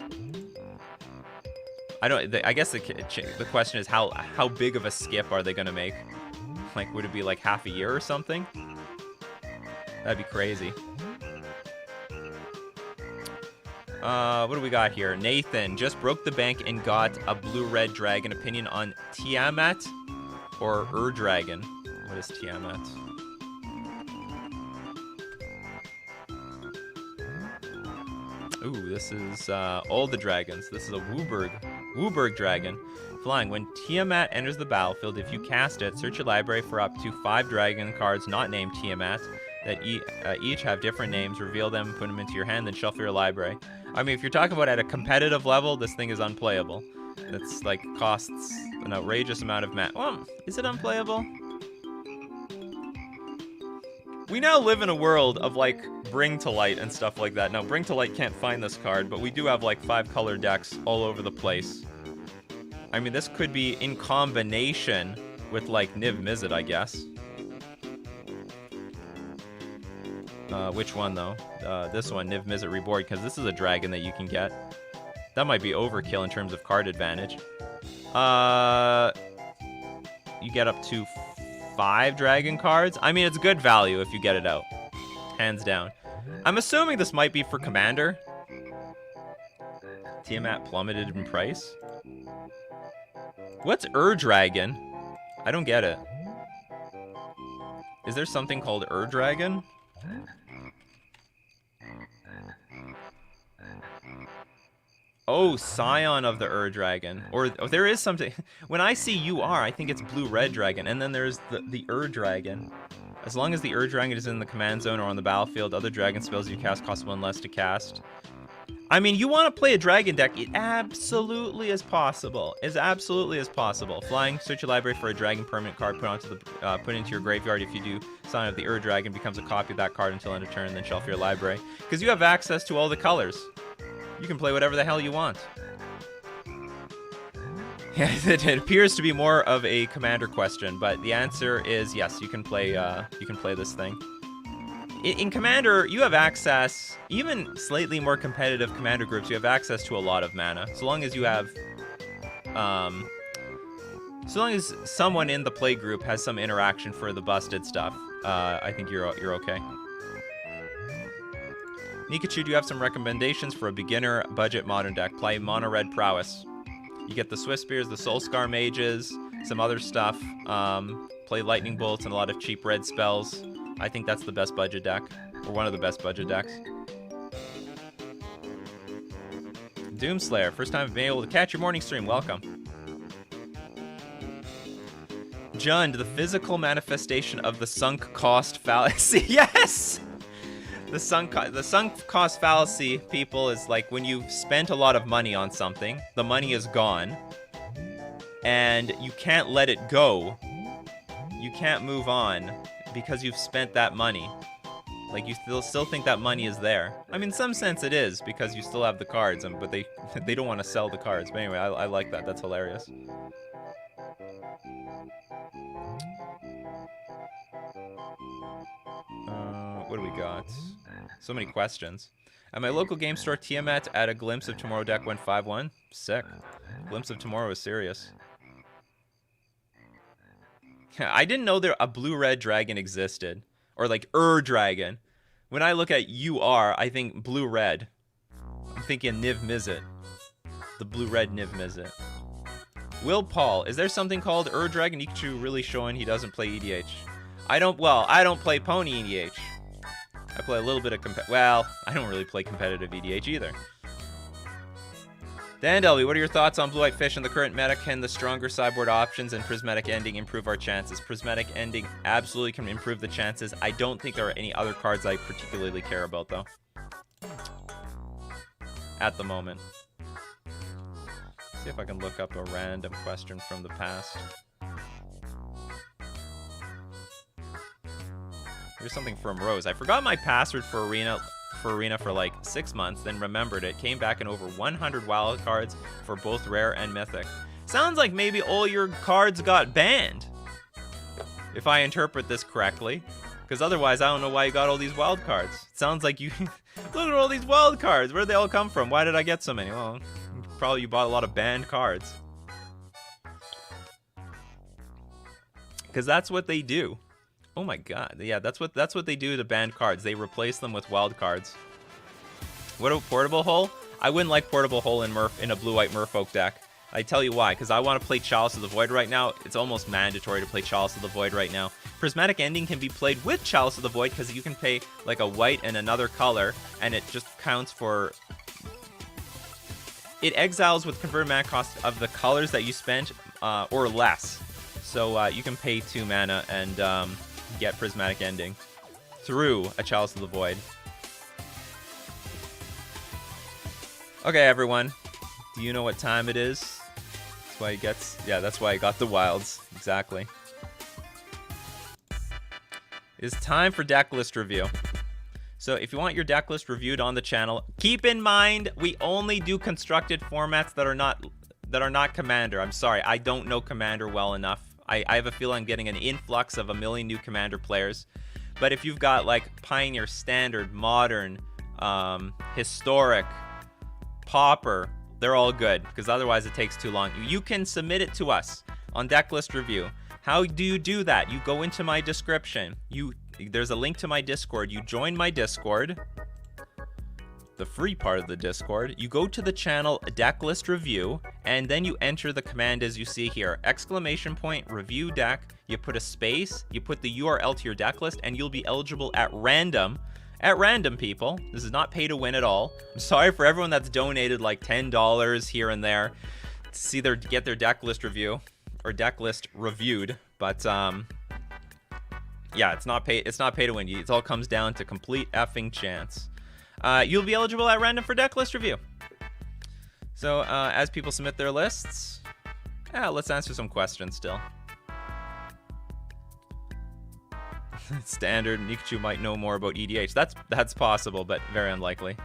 I guess the question is how big of a skip are they gonna make? Like, would it be like half a year or something? That'd be crazy. What do we got here? Nathan just broke the bank and got a blue-red dragon. Opinion on Tiamat or Dragon? What is Tiamat? Ooh, this is all the dragons. This is a Wooburg dragon. Flying. When Tiamat enters the battlefield, if you cast it, search your library for up to 5 dragon cards not named Tiamat that each have different names. Reveal them, put them into your hand, then shuffle your library. I mean, if you're talking about at a competitive level, this thing is unplayable. It's like costs an outrageous amount of mana. Well, is it unplayable? We now live in a world of like Bring to Light and stuff like that. Now, Bring to Light can't find this card, but we do have like 5 color decks all over the place. I mean, this could be in combination with like Niv Mizzet, I guess. Which one though? This one, Niv Mizzet Reborn, because this is a dragon that you can get. That might be overkill in terms of card advantage. You get up to 5 dragon cards. I mean, it's good value if you get it out. Hands down. I'm assuming this might be for Commander. Tiamat plummeted in price. What's Dragon? I don't get it. Is there something called Dragon? Oh, Scion of the Dragon. Or there is something. When I see UR, I think it's Blue-Red Dragon. And then there's the Dragon. As long as the Dragon is in the command zone or on the battlefield, other dragon spells you cast cost 1 less to cast. I mean, you want to play a dragon deck, it absolutely is possible. It's absolutely is possible. Flying, search your library for a dragon permanent card, put into your graveyard. If you do, Sign of the Dragon becomes a copy of that card until end of turn, then shelf your library. Because you have access to all the colors. You can play whatever the hell you want. Yeah, it appears to be more of a commander question, but the answer is yes. You can play this thing. In Commander, you have access, even slightly more competitive Commander groups, you have access to a lot of mana. So long as you have, so long as someone in the play group has some interaction for the busted stuff, I think you're okay. Nikachu, do you have some recommendations for a beginner budget modern deck? Play Mono Red Prowess. You get the Swift Spears, the Soulscar Mages, some other stuff. Play Lightning Bolts and a lot of cheap red spells. I think that's the best budget deck, or one of the best budget decks. Doomslayer, first time I've been able to catch your morning stream. Welcome. Jund, the physical manifestation of the sunk cost fallacy. Yes! The sunk cost fallacy, people, is like when you've spent a lot of money on something, the money is gone, and you can't let it go. You can't move on because you've spent that money. Like, you still think that money is there. I mean, in some sense it is, because you still have the cards, but they don't want to sell the cards. But anyway, I like that. That's hilarious. What do we got? So many questions. At my local game store, Tiamat at a Glimpse of Tomorrow deck went 5-1. Sick. Glimpse of Tomorrow is serious. I didn't know a blue-red dragon existed. Or like dragon. When I look at I think blue-red. I'm thinking Niv Mizzet. The blue-red Niv Mizzet. Will Paul, is there something called dragon? Nikachu really showing he doesn't play EDH. I don't play Pony EDH. I play a little bit of I don't really play competitive EDH either. Dan Delby, what are your thoughts on Blue-White Fish and the current meta? Can the stronger sideboard options and Prismatic Ending improve our chances? Prismatic Ending absolutely can improve the chances. I don't think there are any other cards I particularly care about, though. At the moment. See if I can look up a random question from the past. Here's something from Rose. I forgot my password for Arena for like 6 months, then remembered it. Came back in over 100 wild cards for both rare and mythic. Sounds like maybe all your cards got banned, if I interpret this correctly. Because otherwise, I don't know why you got all these wild cards. It sounds like you... Look at all these wild cards. Where'd they all come from? Why did I get so many? Well, probably you bought a lot of banned cards. Because that's what they do. Oh my god. Yeah, that's what they do to banned cards. They replace them with wild cards. What about Portable Hole? I wouldn't like Portable Hole in a blue-white Merfolk deck. I tell you why, because I want to play Chalice of the Void right now. It's almost mandatory to play Chalice of the Void right now. Prismatic Ending can be played with Chalice of the Void because you can pay like a white and another color, and it just counts for... It exiles with converted mana cost of the colors that you spent, or less. So you can pay 2 mana and get Prismatic Ending through a Chalice of the Void. Okay, everyone. Do you know what time it is? That's why he gets... Yeah, that's why I got the wilds. Exactly. It's time for deck list review. So if you want your deck list reviewed on the channel, keep in mind we only do constructed formats that are not Commander. I'm sorry, I don't know Commander well enough. I have a feeling I'm getting an influx of 1 million new Commander players. But if you've got like Pioneer, Standard, Modern, Historic, Pauper, they're all good, because otherwise it takes too long. You can submit it to us on Decklist Review. How do you do that? You go into my description. There's a link to my Discord. You join my Discord, the free part of the Discord. You go to the channel Decklist Review, and then you enter the command as you see here. ! Review deck. You put a space, you put the URL to your deck list, and you'll be eligible at random. At random, people. This is not pay to win at all. I'm sorry for everyone that's donated like $10 here and there to get their deck list review or deck list reviewed. But yeah, it's not pay to win. It all comes down to complete effing chance. You'll be eligible at random for deck list review. So as people submit their lists, let's answer some questions still. Standard, Nikachu might know more about EDH. That's possible, but very unlikely.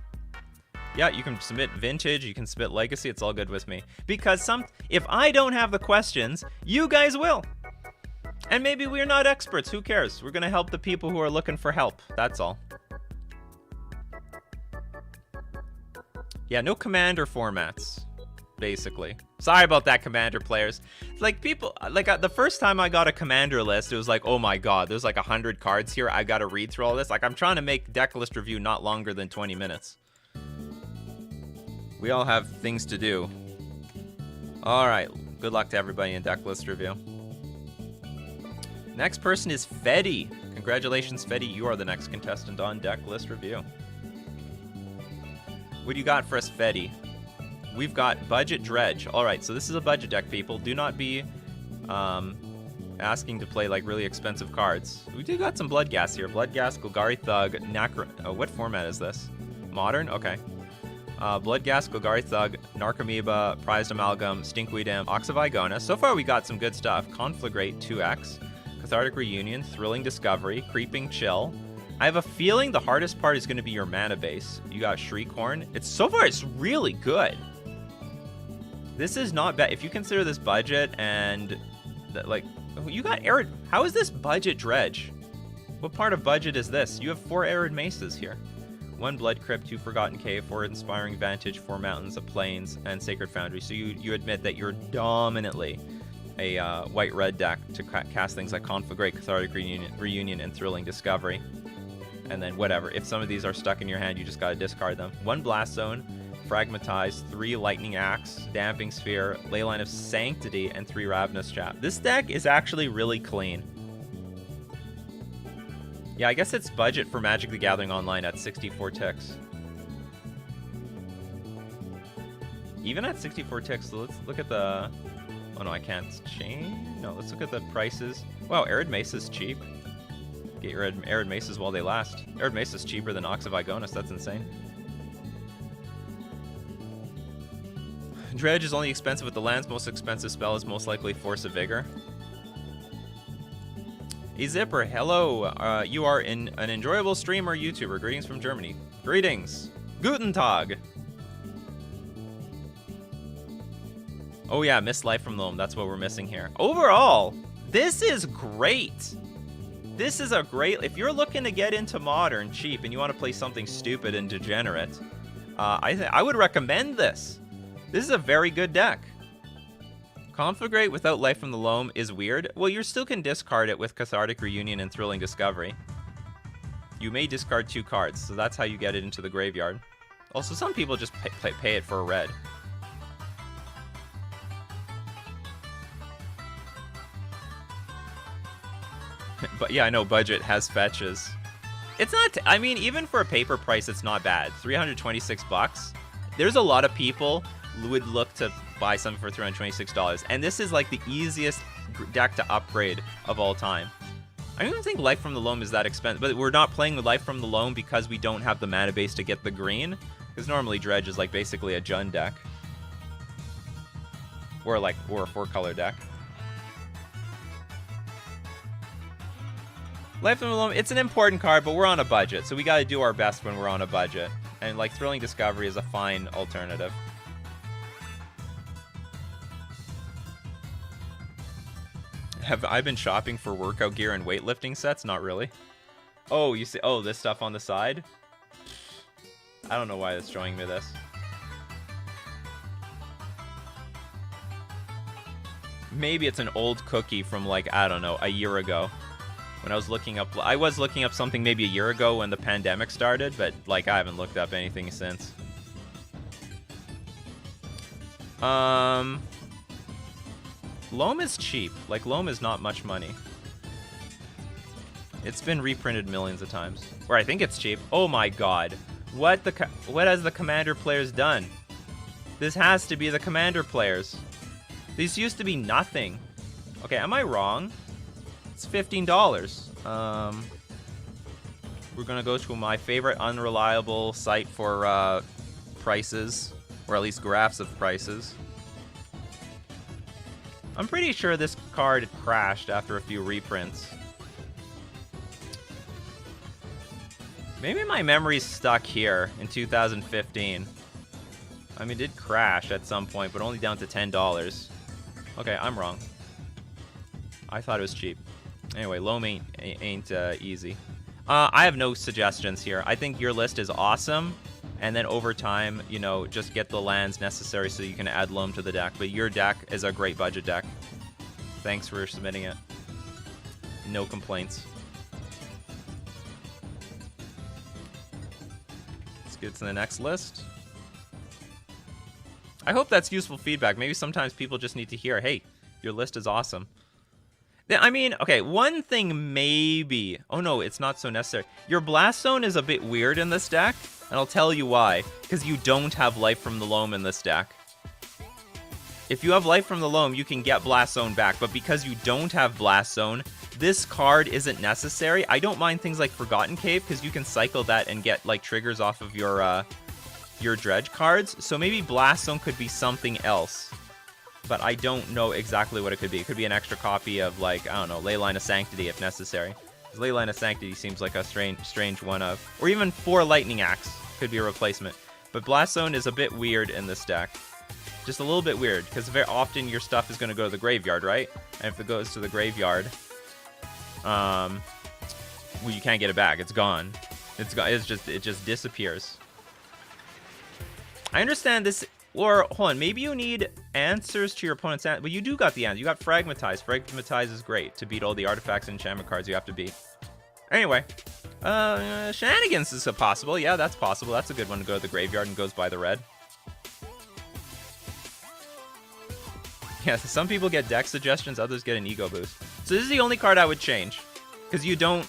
Yeah, you can submit Vintage, you can submit Legacy, it's all good with me. Because if I don't have the questions, you guys will. And maybe we're not experts, who cares? We're gonna help the people who are looking for help, that's all. Yeah, no Commander formats, basically. Sorry about that, Commander players. Like, people, like, the first time I got a Commander list, it was like, oh my god, there's like 100 cards here, I gotta read through all this. Like, I'm trying to make deck list review not longer than 20 minutes. We all have things to do. Alright, good luck to everybody in deck list review. Next person is Fetty. Congratulations, Fetty, you are the next contestant on deck list review. What do you got for us, Fetty? We've got Budget Dredge. Alright, so this is a budget deck, people. Do not be asking to play like really expensive cards. We do got some Bloodghast here. Bloodghast, Golgari Thug, what format is this? Modern? Okay. Bloodghast, Golgari Thug, Narcomoeba, Prized Amalgam, Stinkweed Imp, Ox of Igona. So far we got some good stuff. Conflagrate 2x, Cathartic Reunion, Thrilling Discovery, Creeping Chill, I have a feeling the hardest part is going to be your mana base. You got Shriekhorn. So far, it's really good. This is not bad. If you consider this budget and, like, you got Arid. How is this budget dredge? What part of budget is this? You have 4 Arid Mesas here. 1 Blood Crypt, 2 Forgotten Cave, 4 Inspiring Vantage, 4 Mountains, a Plains, and Sacred Foundry. So you admit that you're dominantly a white-red deck to cast things like Conflagrate, Cathartic Reunion, and Thrilling Discovery. And then whatever. If some of these are stuck in your hand, you just gotta discard them. 1 Blast Zone, Fragmatize, 3 Lightning Axe, Damping Sphere, Leyline of Sanctity, and 3 Ravenous Trap. This deck is actually really clean. Yeah, I guess it's budget for Magic the Gathering Online at 64 ticks. Even at 64 ticks, so let's look at the... Oh no, I can't change. No, let's look at the prices. Wow, Arid Mesa's cheap. Get your Arid Mesas while they last. Arid Mesa's cheaper than Ox of Igonis, that's insane. Dredge is only expensive with the lands. Most expensive spell is most likely Force of Vigor. A Zipper, hello. You are an enjoyable streamer YouTuber. Greetings from Germany. Greetings. Guten Tag. Oh yeah, missed Life from the Loam. That's what we're missing here. Overall, this is great. This is a great... If you're looking to get into Modern cheap and you want to play something stupid and degenerate, I would recommend this. This is a very good deck. Conflagrate without Life from the Loam is weird. Well, you still can discard it with Cathartic Reunion and Thrilling Discovery. You may discard 2 cards, so that's how you get it into the graveyard. Also, some people just pay it for a red. But yeah, I know budget has fetches. It's not, I mean, even for a paper price, it's not bad. 326 bucks. There's a lot of people who would look to buy something for $326, and this is like the easiest deck to upgrade of all time. I don't even think Life from the Loam is that expensive, but we're not playing with Life from the Loam because we don't have the mana base to get the green, because normally Dredge is like basically a Jund deck. Or a 4-color deck. Life from the Loam, it's an important card, but we're on a budget, so we gotta do our best when we're on a budget. And like Thrilling Discovery is a fine alternative. Have I been shopping for workout gear and weightlifting sets? Not really. Oh, you see, oh, this stuff on the side? I don't know why it's showing me this. Maybe it's an old cookie from like, I don't know, a year ago. When I was looking up something maybe a year ago when the pandemic started, but like I haven't looked up anything since. Loam is cheap. Like, Loam is not much money. It's been reprinted millions of times. Or I think it's cheap. Oh my god. What has the Commander players done? This has to be the Commander players. These used to be nothing. Okay, am I wrong? It's $15. We're gonna go to my favorite unreliable site for prices, or at least graphs of prices. I'm pretty sure this card crashed after a few reprints. Maybe my memory's stuck here in 2015. I mean, it did crash at some point, but only down to $10. Okay, I'm wrong. I thought it was cheap. Anyway, Loam ain't easy. I have no suggestions here. I think your list is awesome. And then over time, you know, just get the lands necessary so you can add Loam to the deck. But your deck is a great budget deck. Thanks for submitting it. No complaints. Let's get to the next list. I hope that's useful feedback. Maybe sometimes people just need to hear, hey, your list is awesome. I mean, okay, one thing maybe... Oh no, it's not so necessary. Your Blast Zone is a bit weird in this deck, and I'll tell you why. Because you don't have Life from the Loam in this deck. If you have Life from the Loam, you can get Blast Zone back, but because you don't have Blast Zone, this card isn't necessary. I don't mind things like Forgotten Cave, because you can cycle that and get, like, triggers off of your Dredge cards. So maybe Blast Zone could be something else. But I don't know exactly what it could be. It could be an extra copy of, like, I don't know, Leyline of Sanctity if necessary. Leyline of Sanctity seems like a strange one of. Or even 4 Lightning Axe could be a replacement. But Blast Zone is a bit weird in this deck. Just a little bit weird, because very often your stuff is going to go to the graveyard, right? And if it goes to the graveyard, well, you can't get it back. It's gone. It just disappears. I understand this. Or, hold on, maybe you need answers to your opponent's answer. But you do got the answer. You got Fragmatize. Fragmatize is great to beat all the artifacts and enchantment cards you have to beat. Anyway, Shenanigans is possible. Yeah, that's possible. That's a good one to go to the graveyard and goes by the red. Yeah, so some people get deck suggestions, others get an ego boost. So this is the only card I would change. Because you don't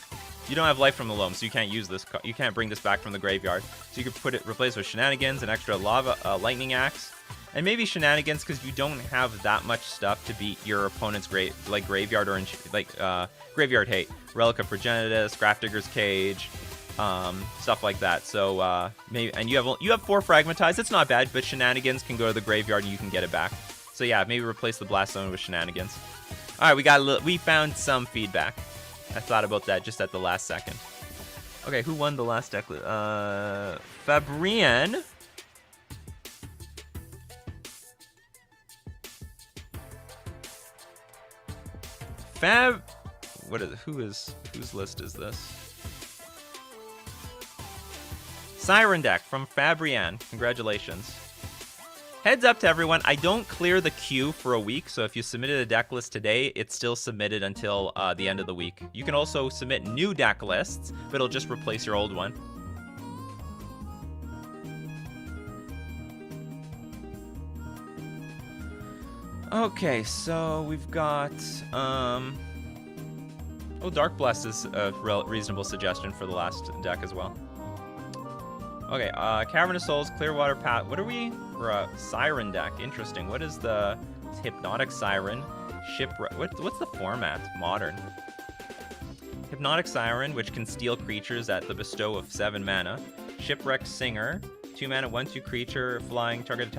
have Life from the Loam, so you can't use this. You can't bring this back from the graveyard. So you could replace with Shenanigans, an extra Lightning Axe, and maybe Shenanigans because you don't have that much stuff to beat your opponent's graveyard or graveyard hate, Relic of Progenitus, Grafdigger's Cage, stuff like that. So maybe, and you have 4 Fragmatize. It's not bad, but Shenanigans can go to the graveyard and you can get it back. So yeah, maybe replace the Blast Zone with Shenanigans. All right, we found some feedback. I thought about that just at the last second. Okay, who won the last deck? Fabrienne. Whose list is this? Siren deck from Fabrienne. Congratulations. Heads up to everyone, I don't clear the queue for a week, so if you submitted a deck list today, it's still submitted until the end of the week. You can also submit new deck lists, but it'll just replace your old one. Okay, so we've got... Dark Bless is a reasonable suggestion for the last deck as well. Okay, Cavern of Souls, Clearwater Path. What are we? We're a Siren deck. Interesting. What is the Hypnotic Siren? Shipwreck. What's the format? Modern. Hypnotic Siren, which can steal creatures at the bestow of 7 mana. Shipwreck Singer, 2 mana, 1/2 creature, flying, target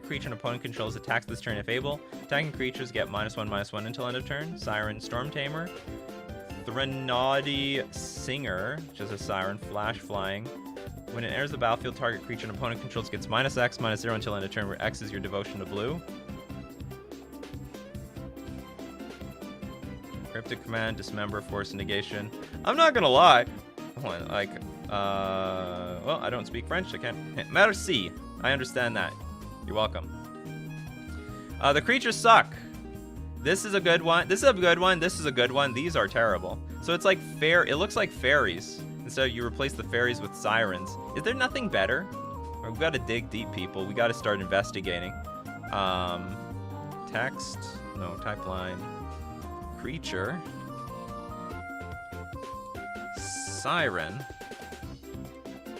creature an opponent controls attacks this turn if able. Attacking creatures get -1/-1 until end of turn. Siren Storm Tamer. Threnody Singer, which is a Siren, flash flying. When it enters the battlefield, target creature an opponent controls gets -X, -0 until end of turn, where X is your devotion to blue. Cryptic Command, Dismember, Force Negation. I'm not gonna lie. Well, I don't speak French, I can't. Merci. I understand that. You're welcome. The creatures suck. This is a good one. This is a good one. This is a good one. These are terrible. So it's like it looks like fairies. So you replace the fairies with sirens. Is there nothing better? We've got to dig deep, people. We got to start investigating. Text. No, type line. Creature. Siren.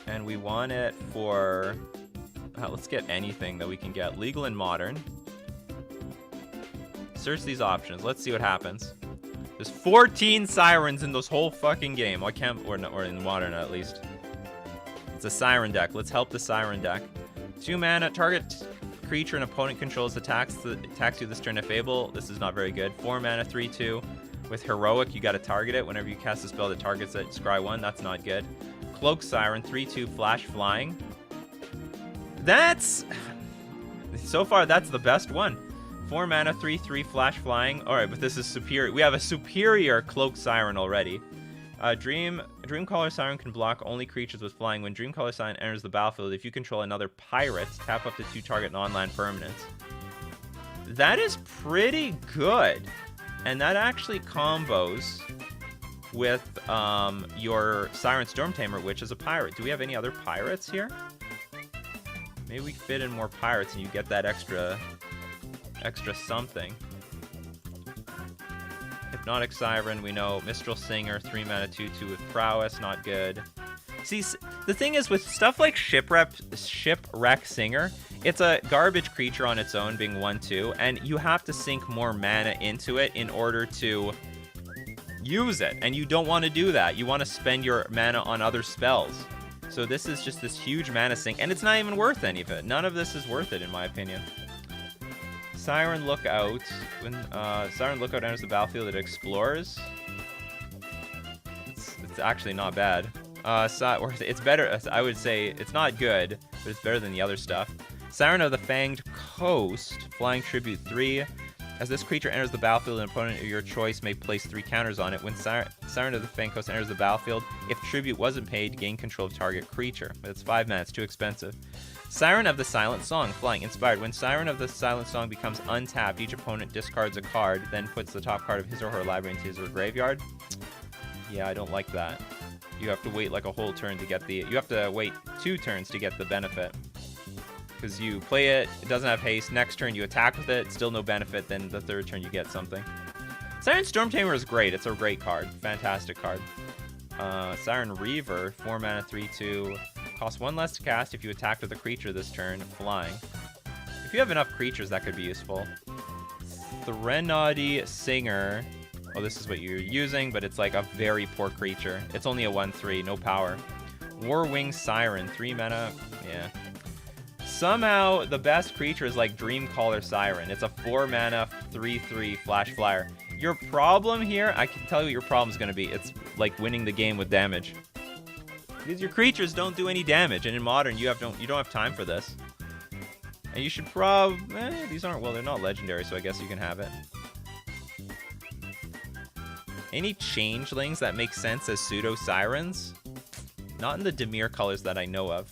And we want it for... let's get anything that we can get. Legal and modern. Search these options. Let's see what happens. There's 14 sirens in this whole fucking game. Or in modern at least. It's a siren deck. Let's help the siren deck. 2 mana. Target creature an opponent controls attacks you this turn if able. This is not very good. 4 mana, 3/2. With heroic, you got to target it. Whenever you cast a spell that targets it, scry 1. That's not good. Cloak Siren, 3/2 flash flying. So far, that's the best one. 4 mana, 3/3 flash flying. Alright, but this is superior. We have a superior Cloak Siren already. Dreamcaller Siren can block only creatures with flying. When Dreamcaller Siren enters the battlefield, if you control another pirate, tap up to 2 target non-land permanents. That is pretty good. And that actually combos with your Siren Storm Tamer, which is a pirate. Do we have any other pirates here? Maybe we fit in more pirates and you get that extra something. Hypnotic Siren, we know. Mistral Singer, 3 mana, 2/2 with prowess, not good. See, the thing is with stuff like Shipwreck Singer, it's a garbage creature on its own, being 1/2, and you have to sink more mana into it in order to use it, and you don't want to do that. You want to spend your mana on other spells. So this is just this huge mana sink, and it's not even worth any of it. None of this is worth it, in my opinion. Siren Lookout. When Siren Lookout enters the battlefield, it explores. it's actually not bad. Or it's better. I would say it's not good, but it's better than the other stuff. Siren of the Fanged Coast, flying tribute 3. As this creature enters the battlefield, an opponent of your choice may place 3 counters on it. When Siren of the Fanged Coast enters the battlefield, if tribute wasn't paid, gain control of target creature. But it's 5 mana, it's too expensive. Siren of the Silent Song, flying, inspired. When Siren of the Silent Song becomes untapped, each opponent discards a card, then puts the top card of his or her library into his or her graveyard. Yeah, I don't like that. You have to wait like a whole turn to get the... You have to wait 2 turns to get the benefit. Because you play it, it doesn't have haste. Next turn you attack with it, still no benefit. Then the 3rd turn you get something. Siren Stormtamer is great. It's a great card. Fantastic card. Siren Reaver, 4 mana, 3/2. Costs 1 less to cast if you attack with a creature this turn, flying. If you have enough creatures, that could be useful. Threnody Singer. Oh, this is what you're using, but it's like a very poor creature. It's only a 1/3, no power. Warwing Siren, 3 mana. Yeah. Somehow, the best creature is like Dreamcaller Siren. It's a 4 mana, 3/3 flash flyer. Your problem here, I can tell you what your problem is going to be. It's like winning the game with damage. Because your creatures don't do any damage, and in Modern, you don't have time for this. And you should these aren't, well, they're not legendary, so I guess you can have it. Any changelings that make sense as pseudo-sirens? Not in the Dimir colors that I know of.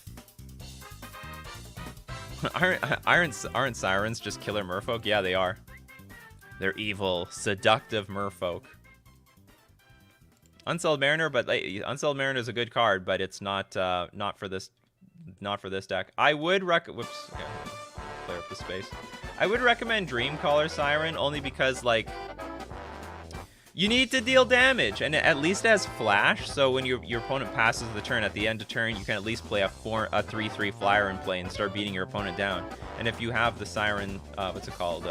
Aren't sirens just killer merfolk? Yeah, they are. They're evil, seductive merfolk. Unsettled Mariner, but Unsettled Mariner is a good card, but it's not for this deck. I would whoops, okay, clear up the space. I would recommend Dreamcaller Siren only because like you need to deal damage, and at least it has flash, so when your opponent passes the turn, at the end of turn, you can at least play a 3/3 flyer in play and start beating your opponent down. And if you have the Siren, what's it called?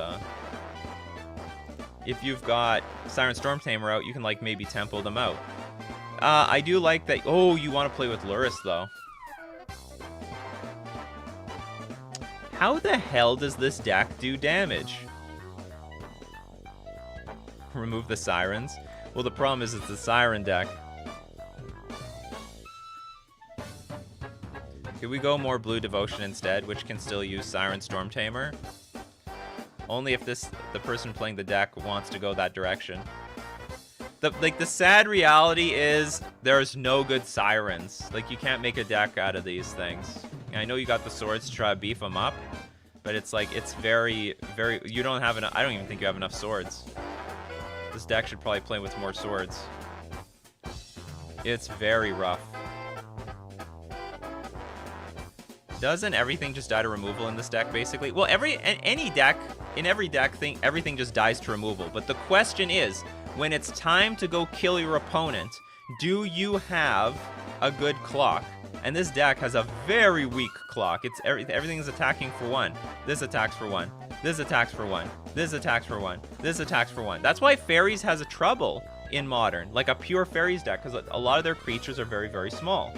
If you've got Siren Stormtamer out, you can like maybe tempo them out. I do like that. Oh, you want to play with Lurrus though. How the hell does this deck do damage? Remove the sirens. Well, the problem is it's a siren deck. Could we go more Blue Devotion instead, which can still use Siren Stormtamer? Only if the person playing the deck wants to go that direction. The sad reality is there's no good sirens. Like, you can't make a deck out of these things. And I know you got the swords to try to beef them up, but it's like, it's very, very, you don't have enough. I don't even think you have enough swords. This deck should probably play with more swords. It's very rough. Doesn't everything just die to removal in this deck, basically? Well, any deck, in every deck, everything just dies to removal. But the question is, when it's time to go kill your opponent, do you have a good clock? And this deck has a very weak clock. It's everything is attacking for 1. This attacks for 1. This attacks for 1. This attacks for 1. This attacks for 1. That's why Fairies has a trouble in Modern, like a pure Fairies deck, because a lot of their creatures are very, very small.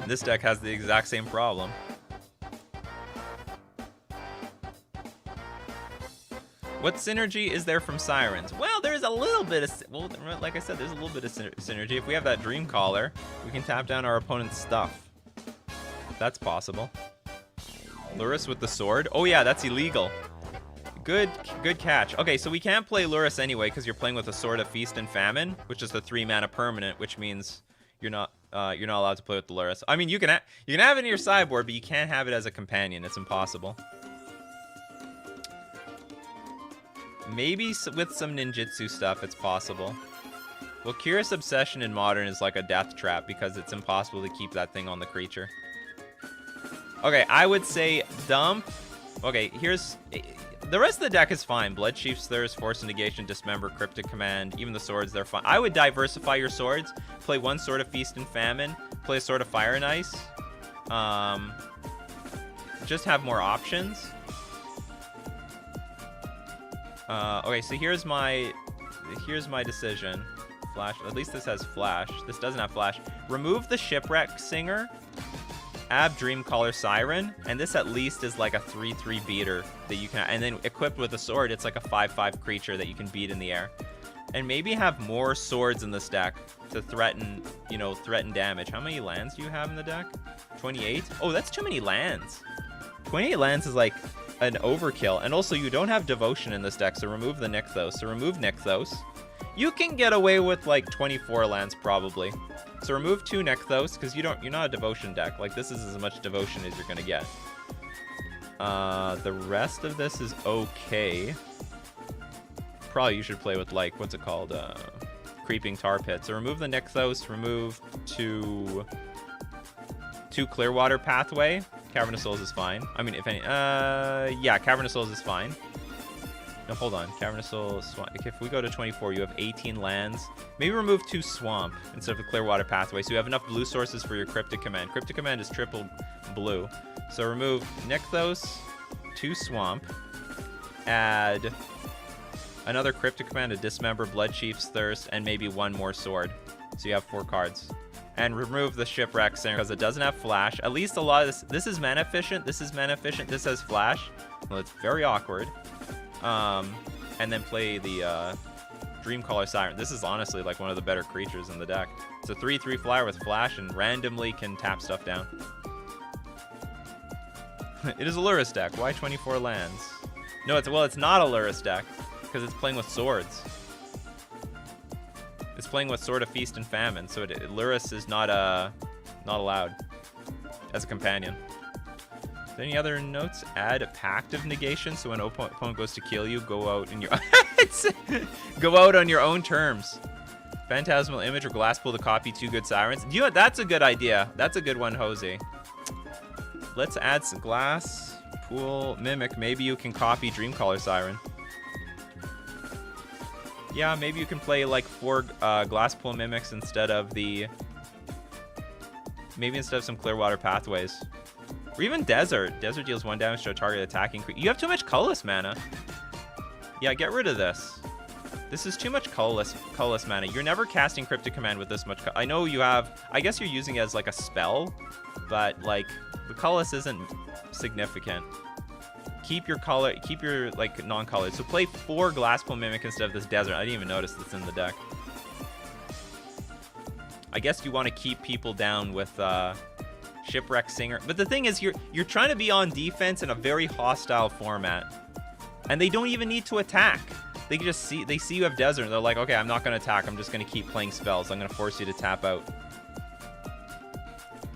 This deck has the exact same problem. What synergy is there from Sirens? Well, there's a little bit of... Well, like I said, there's a little bit of synergy. If we have that Dreamcaller, we can tap down our opponent's stuff. That's possible. Lurrus with the sword? Oh yeah, that's illegal. Good catch. Okay, so we can't play Lurrus anyway because you're playing with a Sword of Feast and Famine, which is the 3-mana permanent, which means you're not allowed to play with the Lurrus. I mean, you can have it in your sideboard, but you can't have it as a companion. It's impossible. Maybe with some ninjutsu stuff, it's possible. Well, Curious Obsession in Modern is like a death trap because it's impossible to keep that thing on the creature. Okay, I would say dump. Okay, here's... The rest of the deck is fine. Bloodsheath's Thirst, Force of Negation, Dismember, Cryptic Command, even the swords, they're fine. I would diversify your swords. Play 1 Sword of Feast and Famine. Play a Sword of Fire and Ice. Just have more options. Okay, so here's my decision. Flash. At least this has flash. This doesn't have flash. Remove the Shipwreck Singer. Ab Dreamcaller Siren, and this at least is like a 3/3 beater that you can, and then equipped with a sword, it's like a 5/5 creature that you can beat in the air. And maybe have more swords in this deck to threaten, you know, threaten damage. How many lands do you have in the deck? 28? Oh, that's too many lands. 28 lands is like an overkill. And also, you don't have Devotion in this deck, so remove the Nykthos. So remove Nykthos. You can get away with like 24 lands probably. So remove 2 Nykthos, because you're not a Devotion deck. Like, this is as much Devotion as you're gonna get. The rest of this is okay. Probably you should play with, like, what's it called? Creeping Tar Pit. So remove the Nykthos, remove 2 Clearwater Pathway. Cavern of Souls is fine. I mean, if any, yeah, Cavern of Souls is fine. No, hold on. Cavern of Souls, Swamp. If we go to 24, you have 18 lands. Maybe remove 2 Swamp instead of the Clearwater Pathway, so you have enough blue sources for your Cryptic Command. Cryptic Command is triple blue. So remove Nykthos, 2 Swamp, add another Cryptic Command, a Dismember, Bloodchief's Thirst, and maybe 1 more sword. So you have 4 cards. And remove the Shipwreck Singer because it doesn't have Flash. At least a lot of this is mana efficient. This is mana efficient. This has Flash. Well, it's very awkward. And then play the Dreamcaller Siren. This is honestly like one of the better creatures in the deck. It's a 3/3 flyer with Flash and randomly can tap stuff down. It is a Lurrus deck. Why 24 lands? No, it's not a Lurrus deck because it's playing with swords. It's playing with Sword of Feast and Famine, so Lurrus is not allowed as a companion. Any other notes? Add a Pact of Negation, so when opponent goes to kill you, go out in your go out on your own terms. Phantasmal Image or Glasspool to copy 2 good Sirens. You know what? That's a good idea. That's a good one, Jose. Let's add some Glasspool Mimic. Maybe you can copy Dreamcaller Siren. Yeah, maybe you can play like 4 Glasspool Mimics instead of some Clearwater Pathways. Or even Desert. Desert deals 1 damage to a target attacking creature. You have too much colorless mana. Yeah, get rid of this. This is too much colorless mana. You're never casting Cryptic Command with this much. I know you have. I guess you're using it as like a spell, but like the colorless isn't significant. Keep your color. Keep your like non-colored. So play 4 Glasspool Mimic instead of this Desert. I didn't even notice that's in the deck. I guess you want to keep people down with Shipwreck Singer. But the thing is, you're trying to be on defense in a very hostile format. And they don't even need to attack. They just see you have Desert and they're like, okay, I'm not going to attack. I'm just going to keep playing spells. I'm going to force you to tap out.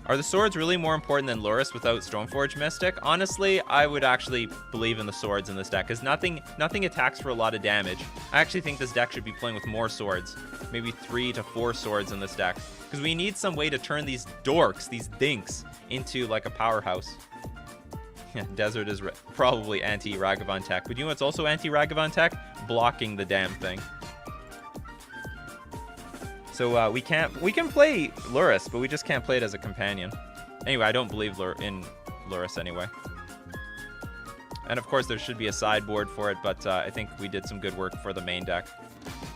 Are the swords really more important than Lurrus without Stormforge Mystic? Honestly, I would actually believe in the swords in this deck because nothing attacks for a lot of damage. I actually think this deck should be playing with more swords. Maybe 3 to 4 swords in this deck. Because we need some way to turn these dorks, these dinks, into like a powerhouse. Yeah, Desert is probably anti-Ragavan tech. But you know what's also anti-Ragavan tech? Blocking the damn thing. So we can play Lurrus, but we just can't play it as a companion. Anyway, I don't believe in Lurrus anyway. And of course, there should be a sideboard for it, but I think we did some good work for the main deck.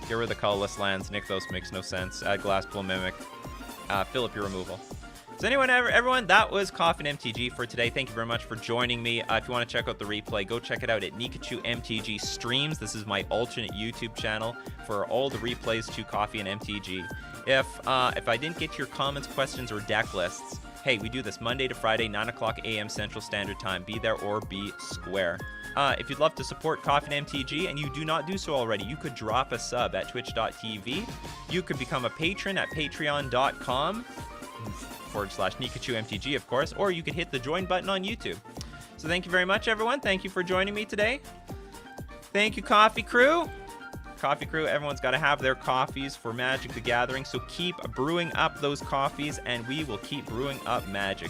Get rid of the colorless lands. Nykthos makes no sense. Add Glasspool Mimic. Fill up your removal. So anyway, everyone, that was Coffee and MTG for today. Thank you very much for joining me. If you want to check out the replay, go check it out at Nikachu MTG Streams. This is my alternate YouTube channel for all the replays to Coffee and MTG. If I didn't get to your comments, questions, or deck lists, hey, we do this Monday to Friday, 9 o'clock a.m. Central Standard Time. Be there or be square. If you'd love to support Coffee and MTG and you do not do so already, you could drop a sub at twitch.tv. You could become a patron at patreon.com/Nikachu MTG, of course, or you could hit the join button on YouTube. So thank you very much, everyone. Thank you for joining me today. Thank you, Coffee Crew. Coffee Crew, everyone's got to have their coffees for Magic the Gathering, so keep brewing up those coffees, and we will keep brewing up Magic.